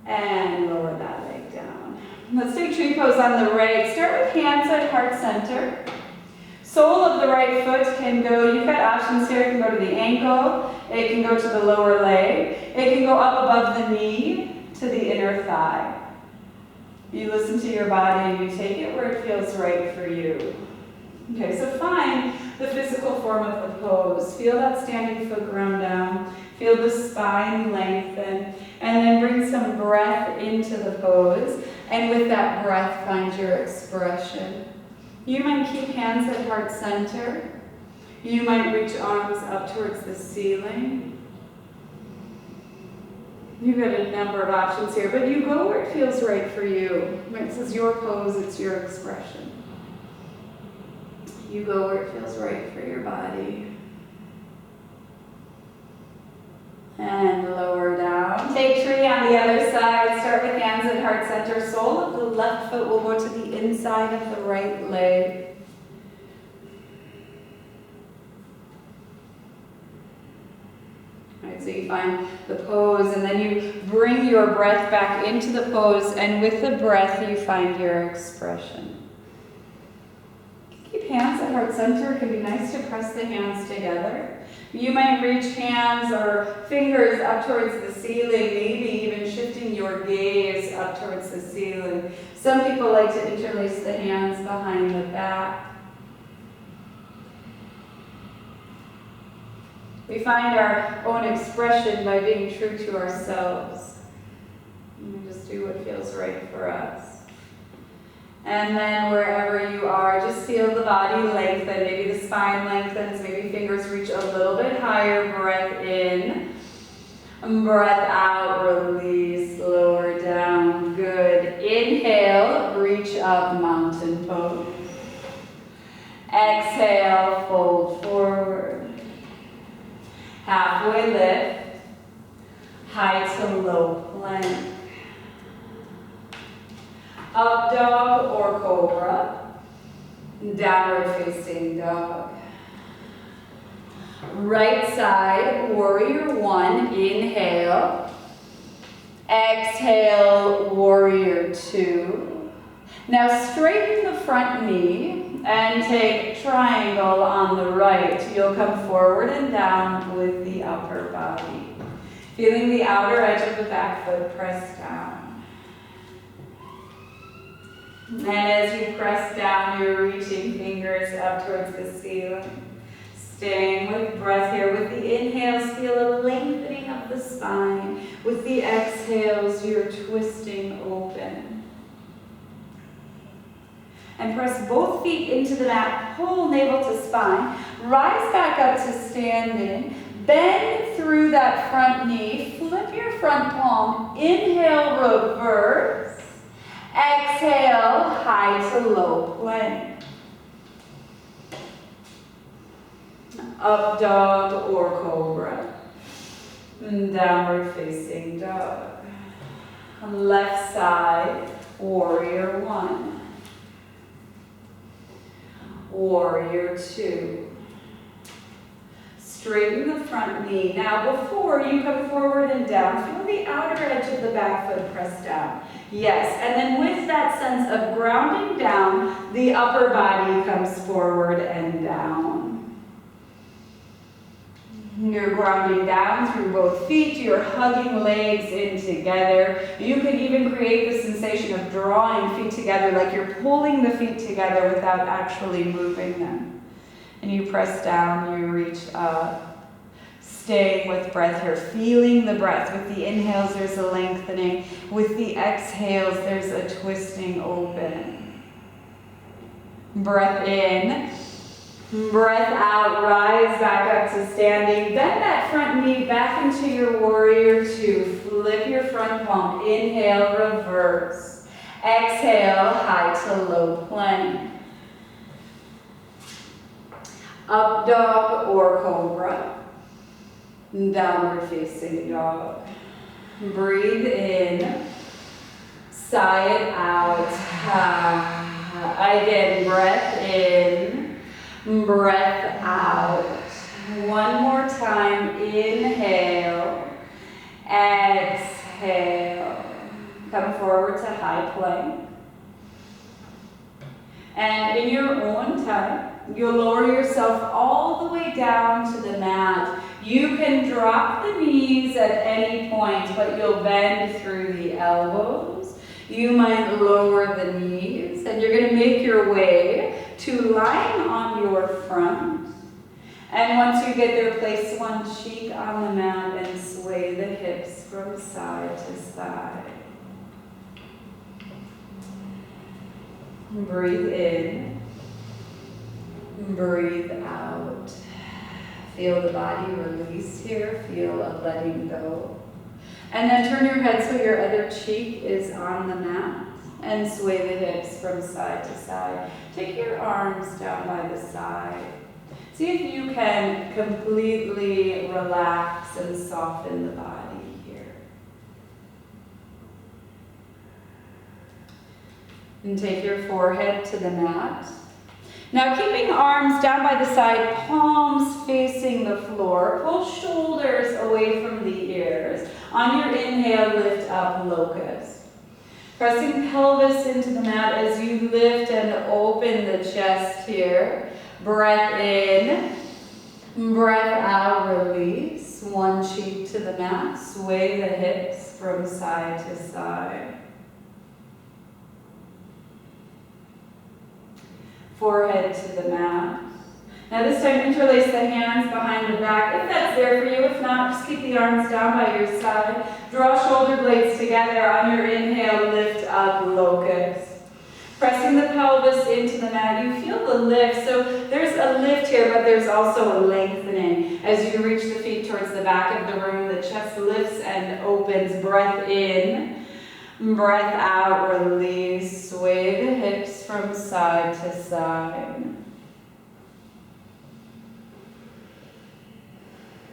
And lower that leg down. Let's take tree pose on the right. Start with hands at heart center. Sole of the right foot can go, you've got options here. It can go to the ankle, it can go to the lower leg, it can go up above the knee to the inner thigh. You listen to your body and you take it where it feels right for you. Okay, so find the physical form of the pose. Feel that standing foot ground down. Feel the spine lengthen. And then bring some breath into the pose. And with that breath, find your expression. You might keep hands at heart center. You might reach arms up towards the ceiling. You've got a number of options here, but you go where it feels right for you. This is your pose, it's your expression. You go where it feels right for your body. And lower down. Take tree on the other side. Start with hands at heart center. Sole of the left foot will go to the inside of the right leg. Alright, so you find the pose and then you bring your breath back into the pose, and with the breath you find your expression. Keep hands at heart center. It can be nice to press the hands together. You might reach hands or fingers up towards the ceiling, maybe even shifting your gaze up towards the ceiling. Some people like to interlace the hands behind the back. We find our own expression by being true to ourselves. And we just do what feels right for us. And then wherever you are, just feel the body lengthen. Maybe the spine lengthens, maybe fingers reach a little bit higher. Breath in. Breath out, release, lower down. Good. Inhale, reach up, mountain pose. Exhale, fold forward. Halfway lift. High to low plank. Up dog or cobra. Downward facing dog. Right side, warrior one. Inhale. Exhale, warrior two. Now straighten the front knee and take triangle on the right. You'll come forward and down with the upper body. Feeling the outer edge of the back foot press down. And as you press down, you're reaching fingers up towards the ceiling. Staying with breath here. With the inhales, feel a lengthening of the spine. With the exhales, you're twisting open. And press both feet into the mat. Pull navel to spine. Rise back up to standing. Bend through that front knee. Flip your front palm. Inhale, reverse. Exhale, high to low plank. Up dog or cobra. Downward facing dog. Left side, warrior one. Warrior two. Straighten the front knee. Now before you come forward and down, feel the outer edge of the back foot press down. Yes, and then with that sense of grounding down, the upper body comes forward and down. You're grounding down through both feet. You're hugging legs in together. You can even create the sensation of drawing feet together, like you're pulling the feet together without actually moving them. And you press down, you reach up. Staying with breath here, feeling the breath. With the inhales, there's a lengthening. With the exhales, there's a twisting open. Breath in. Breath out, rise back up to standing. Bend that front knee back into your warrior two. Flip your front palm. Inhale, reverse. Exhale, high to low plank. Up dog or cobra. Downward facing dog. Breathe in. Sigh it out. Again, breath in. Breath out. One more time. Inhale. Exhale. Come forward to high plank. And in your own time, you'll lower yourself all the way down to the mat. You can drop the knees at any point, but you'll bend through the elbows. You might lower the knees, and you're going to make your way to lying on your front. And once you get there, place one cheek on the mat and sway the hips from side to side. Breathe in. Breathe out. Feel the body release here. Feel a letting go. And then turn your head so your other cheek is on the mat. And sway the hips from side to side. Take your arms down by the side. See if you can completely relax and soften the body here. And take your forehead to the mat. Now keeping arms down by the side, palms facing the floor. Pull shoulders away from the ears. On your inhale, lift up locust. Pressing pelvis into the mat as you lift and open the chest here. Breath in. Breath out, release. One cheek to the mat. Sway the hips from side to side. Forehead to the mat. Now this time interlace the hands behind the back if that's there for you. If not, just keep the arms down by your side. Draw shoulder blades together. On your inhale, lift up locust. Pressing the pelvis into the mat, you feel the lift. So there's a lift here, but there's also a lengthening. As you reach the feet towards the back of the room, the chest lifts and opens. Breath in. Breath out, release. Sway the hips from side to side.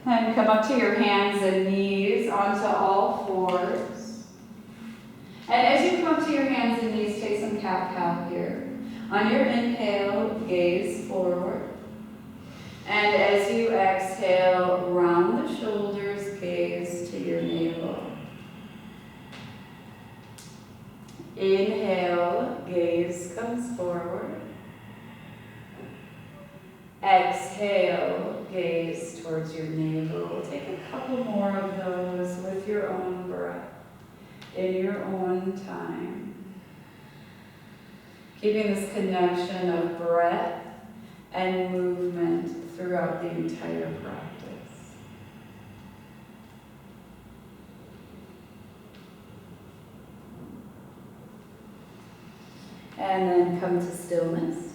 And come up to your hands and knees onto all fours. And as you come up to your hands and knees, take some cat-cow here. On your inhale, gaze forward. And as you exhale, round the shoulders, gaze to your navel. Inhale, gaze gaze comes forward. Exhale, gaze towards your navel. Take a couple more of those with your own breath, in your own time. Keeping this connection of breath and movement throughout the entire practice. And then come to stillness.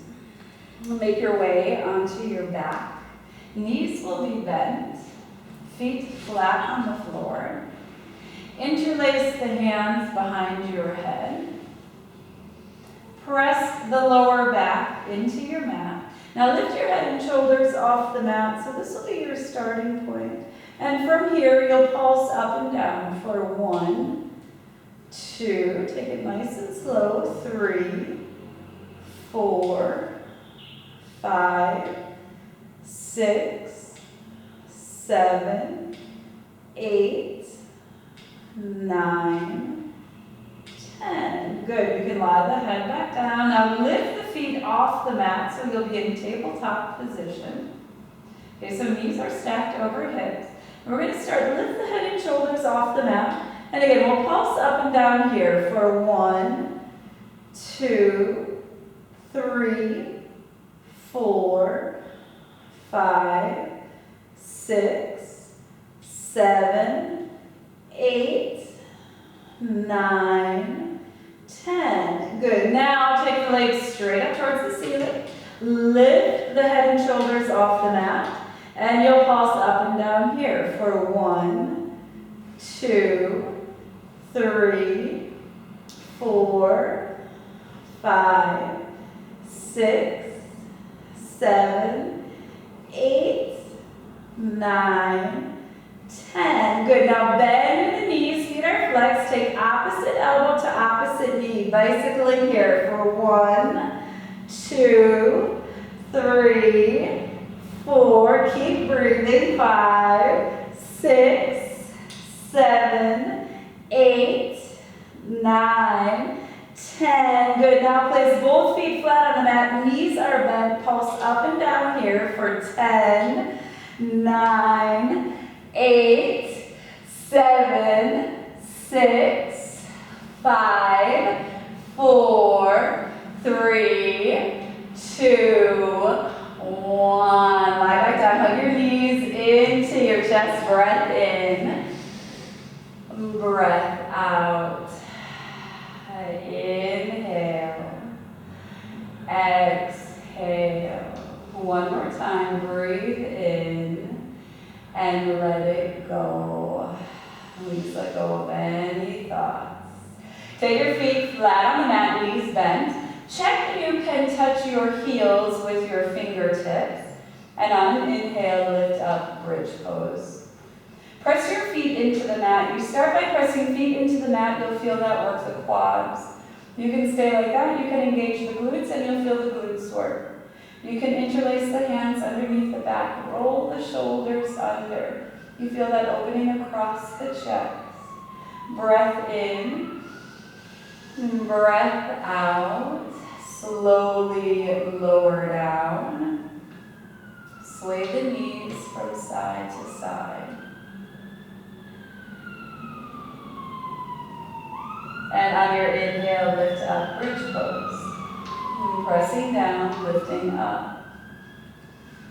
Make your way onto your back. Knees will be bent, feet flat on the floor. Interlace the hands behind your head. Press the lower back into your mat. Now lift your head and shoulders off the mat, so this will be your starting point. And from here, you'll pulse up and down for 1, 2, take it nice and slow, 3, 4, 5, 6, 7, 8, 9, 10. Good. You can lie the head back down. Now lift the feet off the mat so you'll be in tabletop position. Okay, so knees are stacked over hips. And we're going to start, lift the head and shoulders off the mat. And again, we'll pulse up and down here for 1, 2, 3, 4, 5, 6, 7, 8, 9, 10. Good. Now take the legs straight up towards the ceiling. Lift the head and shoulders off the mat. And you'll pulse up and down here for 1, 2, 3, 4, 5, 6, 7, 8, 9, 10. Good. Now bend the knees, feet are flexed. Take opposite elbow to opposite knee. Bicycling here for 1, 2, 3, 4. Keep breathing. 5, 6, 7, 8, 9, 10. Good. Now place both feet flat on the mat. Knees are bent. Pulse up and down here for 10, 9, 8, 7, 6, 5, 4, 3, 2, 1. Lie back down. Hug your knees into your chest. Breath in. Breath out. Inhale. Exhale. One more time. Breathe in and let it go. Please let go of any thoughts. Take your feet flat on the mat, knees bent. Check that you can touch your heels with your fingertips. And on an inhale, lift up, bridge pose. Press your feet into the mat. You start by pressing feet into the mat. You'll feel that work the quads. You can stay like that. You can engage the glutes and you'll feel the glutes work. You can interlace the hands underneath the back. Roll the shoulders under. You feel that opening across the chest. Breath in. Breath out. Slowly lower down. Sway the knees from side to side. And on your inhale, lift up, bridge pose. Pressing down, lifting up.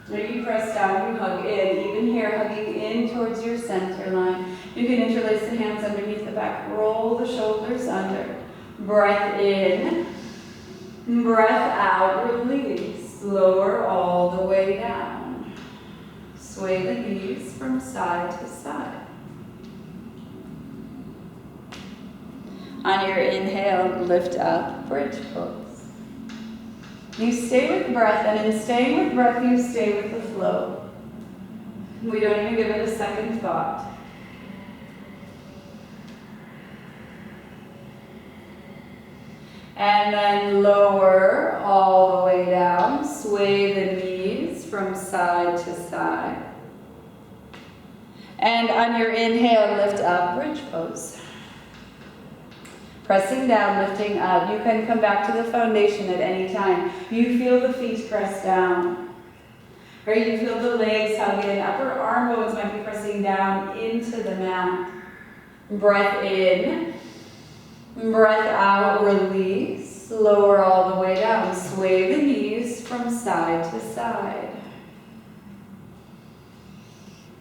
When you press down, you hug in. Even here, hugging in towards your center line. You can interlace the hands underneath the back. Roll the shoulders under. Breath in. Breath out, release. Lower all the way down. Sway the knees from side to side. On your inhale, lift up, bridge pose. You stay with breath, and in staying with breath, you stay with the flow. We don't even give it a second thought. And then lower all the way down. Sway the knees from side to side. And on your inhale, lift up, bridge pose. Pressing down, lifting up. You can come back to the foundation at any time. You feel the feet press down. Or you feel the legs hug in. Upper arm bones might be pressing down into the mat. Breath in. Breath out, release. Lower all the way down. Sway the knees from side to side.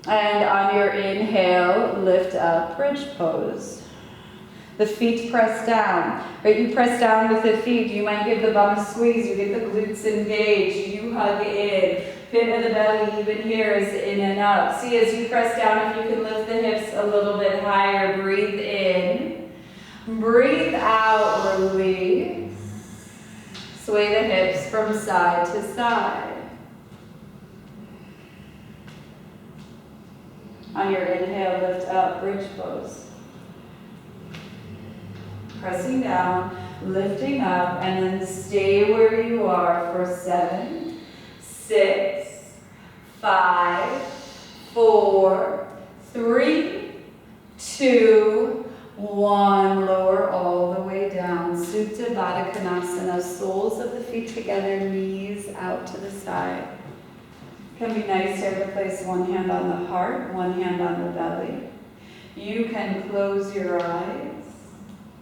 And on your inhale, lift up, bridge pose. The feet press down, right? You press down with the feet. You might give the bum a squeeze. You get the glutes engaged. You hug in. Pit of the belly even here is in and up. See, as you press down, if you can lift the hips a little bit higher, breathe in. Breathe out, release. Sway the hips from side to side. On your inhale, lift up, bridge pose. Pressing down, lifting up, and then stay where you are for 7, 6, 5, 4, 3, 2, 1. Lower all the way down. Supta Baddha Konasana. Soles of the feet together, knees out to the side. Can be nice to ever place one hand on the heart, one hand on the belly. You can close your eyes.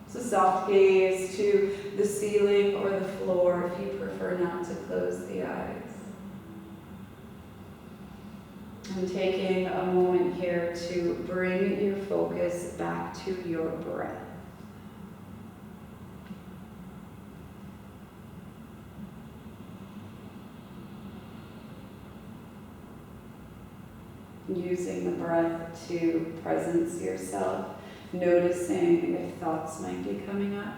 So soft gaze to the ceiling or the floor if you prefer not to close the eyes. And taking a moment here to bring your focus back to your breath. Using the breath to presence yourself, noticing if thoughts might be coming up,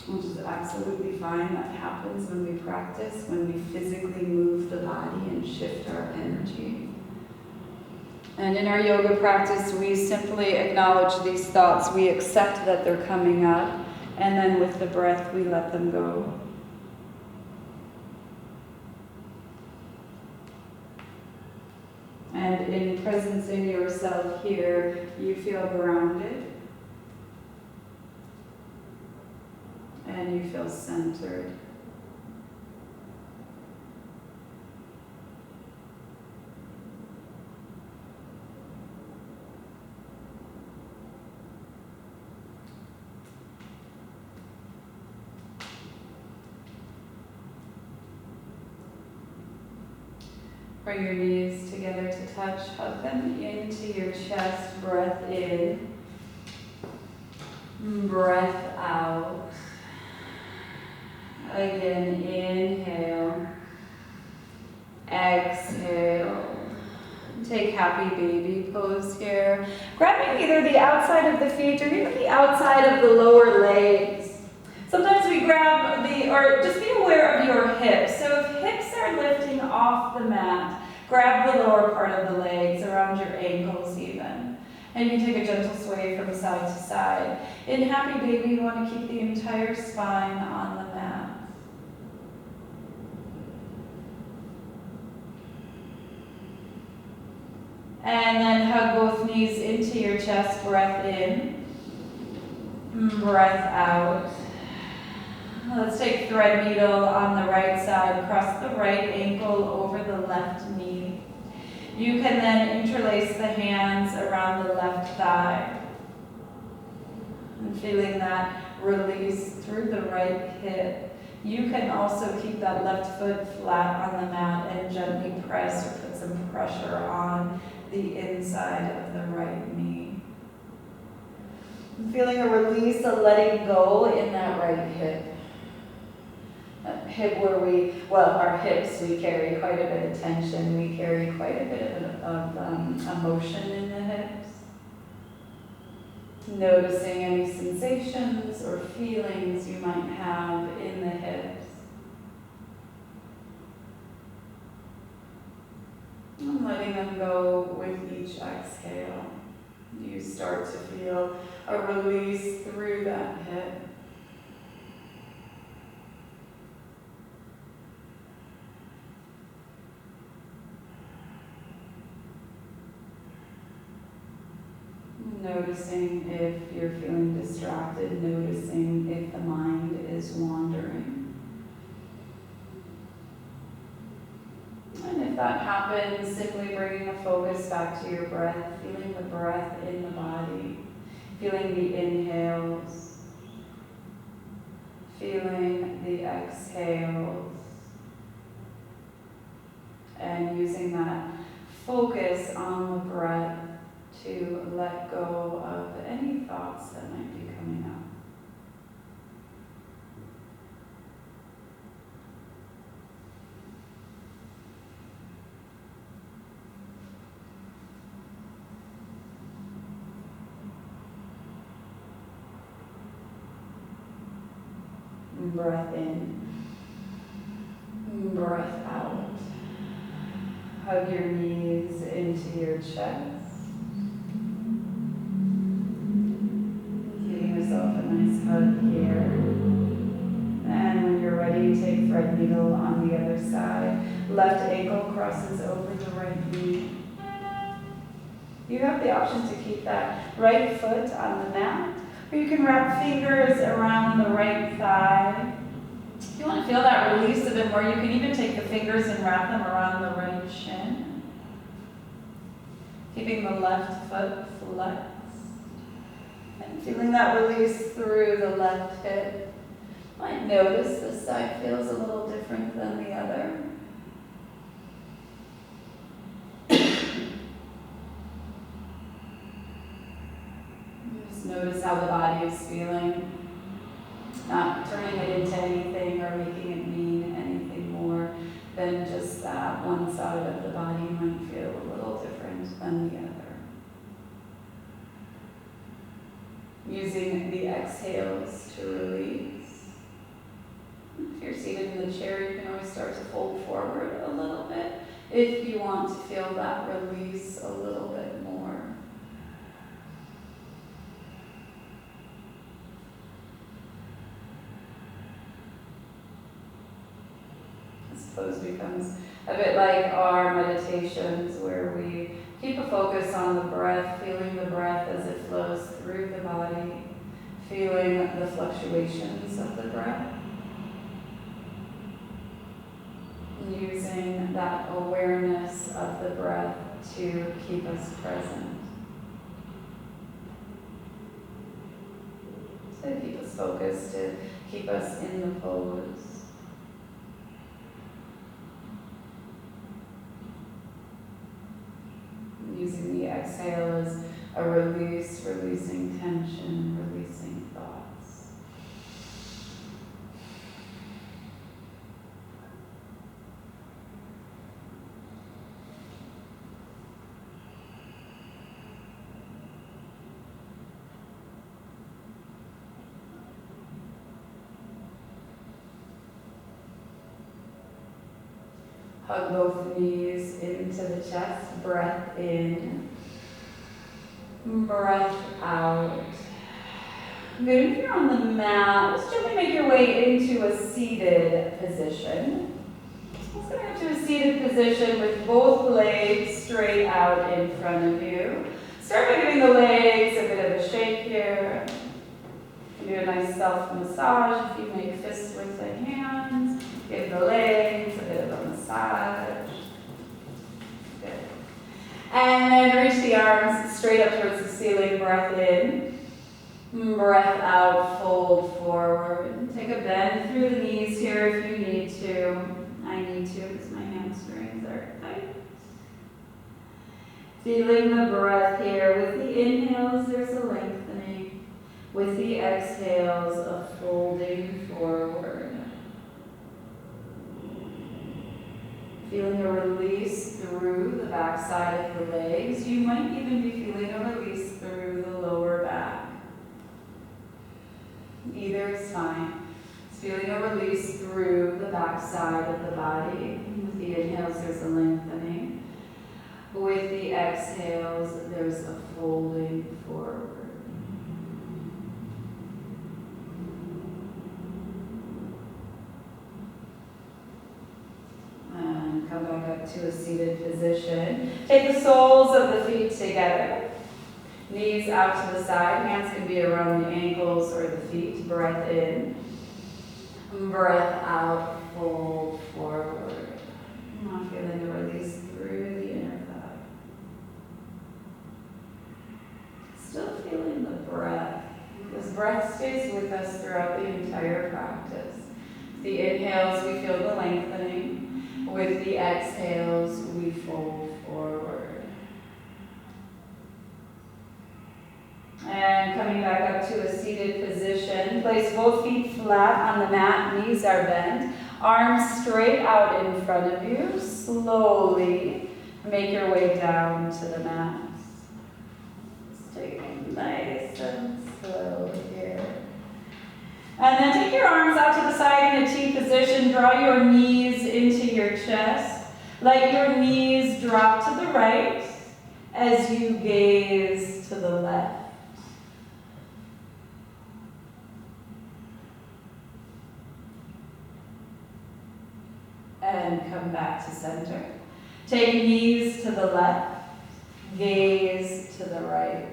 which is absolutely fine. That happens when we practice, when we physically move the body and shift our energy. And in our yoga practice, we simply acknowledge these thoughts. We accept that they're coming up, and then with the breath, we let them go. And in presencing yourself here, you feel grounded and you feel centered. Bring your knees together to touch. Hug them into your chest. Breath in. Breath out. Again, inhale. Exhale. Take happy baby pose here. Grabbing either the outside of the feet or even the outside of the lower legs. Sometimes we grab or just be aware of your hips. So if hips are lifting off the mat, grab the lower part of the legs, around your ankles even. And you can take a gentle sway from side to side. In happy baby, you want to keep the entire spine on the mat. And then hug both knees into your chest, breath in, breath out. Let's take thread needle on the right side, cross the right ankle over the left knee. You can then interlace the hands around the left thigh. And feeling that release through the right hip. You can also keep that left foot flat on the mat and gently press or put some pressure on the inside of the right knee. I'm feeling a release, a letting go in that right hip. That hip where our hips, we carry quite a bit of tension. We carry quite a bit of emotion in the hips. Noticing any sensations or feelings you might have in the hips. And letting them go with each exhale. You start to feel a release through that hip. Noticing if you're feeling distracted, noticing if the mind is wandering. And if that happens, simply bringing the focus back to your breath, feeling the breath in the body, feeling the inhales, feeling the exhales, and using that focus on the breath to let go of any thoughts that might be coming up. Breath in, breath out. Hug your knees into your chest. Giving yourself a nice hug here. And when you're ready, take thread needle on the other side. Left ankle crosses over the right knee. You have the option to keep that right foot on the mat, or you can wrap fingers around the right thigh. If you want to feel that release a bit more, you can even take the fingers and wrap them around the right shin. Keeping the left foot flexed. And feeling that release through the left hip. You might notice this side feels a little different than the other. Just notice how the body is feeling. Not turning it into anything or making it mean anything more than just that one side of the body might feel a little different than the other. Using the exhales to release. If you're seated in the chair, you can always start to fold forward a little bit if you want to feel that release a little bit more. Pose becomes a bit like our meditations where we keep a focus on the breath, feeling the breath as it flows through the body, feeling the fluctuations of the breath, using that awareness of the breath to keep us present. To keep us focused, to keep us in the pose. Using the exhale as a release, releasing tension, releasing thoughts. Hug both knees into the chest, breath in, breath out. Good, if you're on the mat, just gently make your way into a seated position. Let's go into a seated position with both legs straight out in front of you. Start by giving the legs a bit of a shake here. You do a nice self-massage if you make fists with the hands. Give the legs a bit of a massage. Good. And then reach the arms straight up towards the ceiling. Breath in. Breath out, fold forward. Take a bend through the knees here if you need to. I need to because my hamstrings are tight. Feeling the breath here. With the inhales, there's a lengthening. With the exhales, a folding forward. Feeling a release through the back side of the legs. You might even be feeling a release through the lower back. Either is fine. It's feeling a release through the back side of the body. With the inhales, there's a lengthening. With the exhales, there's a folding forward. And come back up to a seated position. Take the soles of the feet together. Knees out to the side, hands can be around the ankles or the feet. Breath in, breath out, fold forward. Now feeling the release through the inner thigh. Still feeling the breath. This breath stays with us throughout the entire practice. The inhales, we feel the lengthening. With the exhales, we fold forward. And coming back up to a seated position, place both feet flat on the mat, knees are bent, arms straight out in front of you. Slowly make your way down to the mat. Just taking nice and slow here. And then take your arms out to the side in a T position. Draw your knees into your chest. Let your knees drop to the right as you gaze to the left. And come back to center. Take knees to the left, gaze to the right.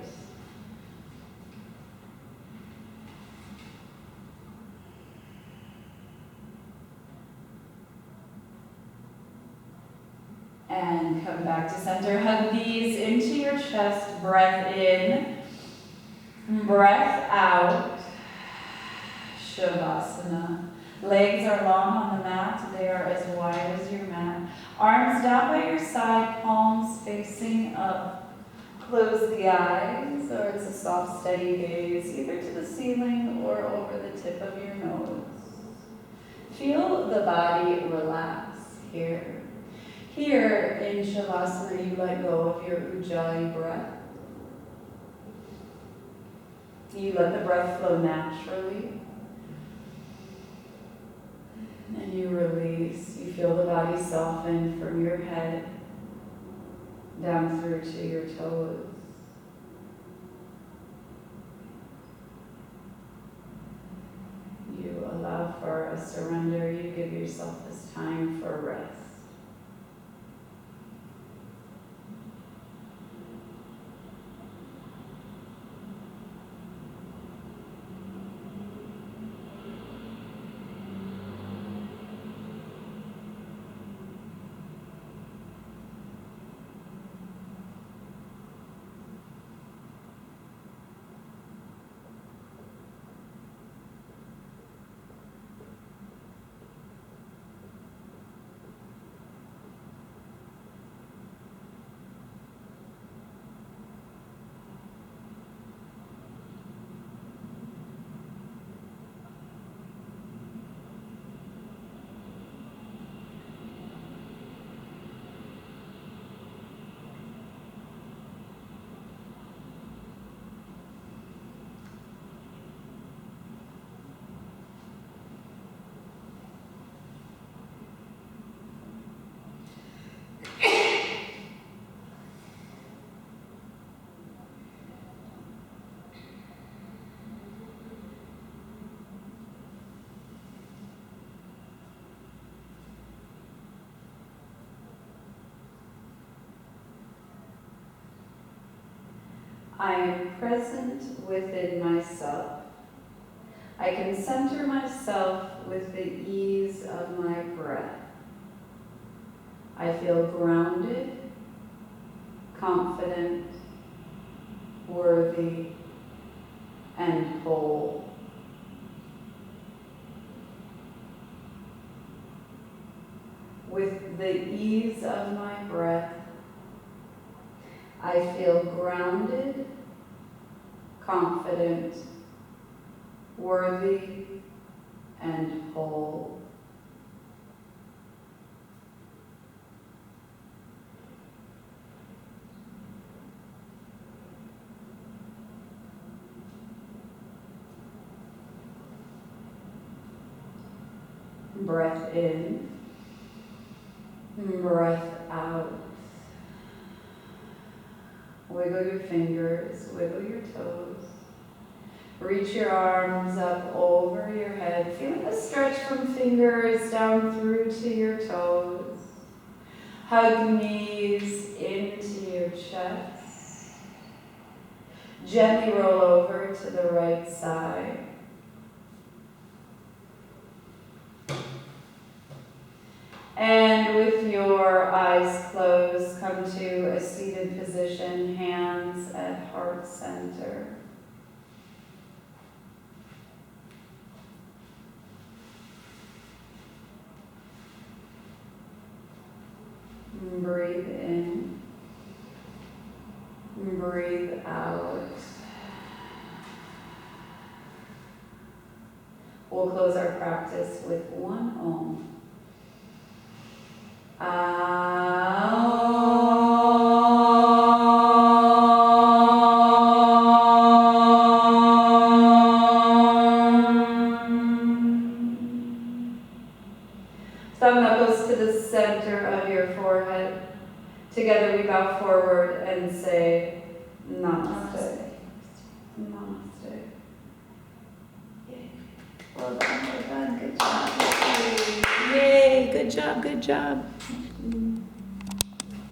And come back to center. Hug knees into your chest. Breath in, breath out. Shavasana. Legs are long on the mat. They are as wide as your mat. Arms down by your side, palms facing up. Close the eyes, or it's a soft, steady gaze, either to the ceiling or over the tip of your nose. Feel the body relax here. Here in Shavasana, you let go of your Ujjayi breath. You let the breath flow naturally. And you release. You feel the body soften from your head down through to your toes. You allow for a surrender. You give yourself this time for rest. I am present within myself. I can center myself with the ease of my breath. I feel grounded, confident, worthy, and whole. With the ease of my breath, I feel grounded, confident, worthy, and whole. Breath in, breath out. Wiggle your fingers, wiggle your toes. Reach your arms up over your head, feeling the stretch from fingers down through to your toes. Hug knees into your chest. Gently roll over to the right side. And with your eyes closed, come to a seated position, hands at heart center. Breathe in. Breathe out. We'll close our practice with one Om. Thumb knuckles to the center of your forehead. Together we bow forward and say Namaste. Namaste. Yay. Well done, good job. Yay, good job, good job.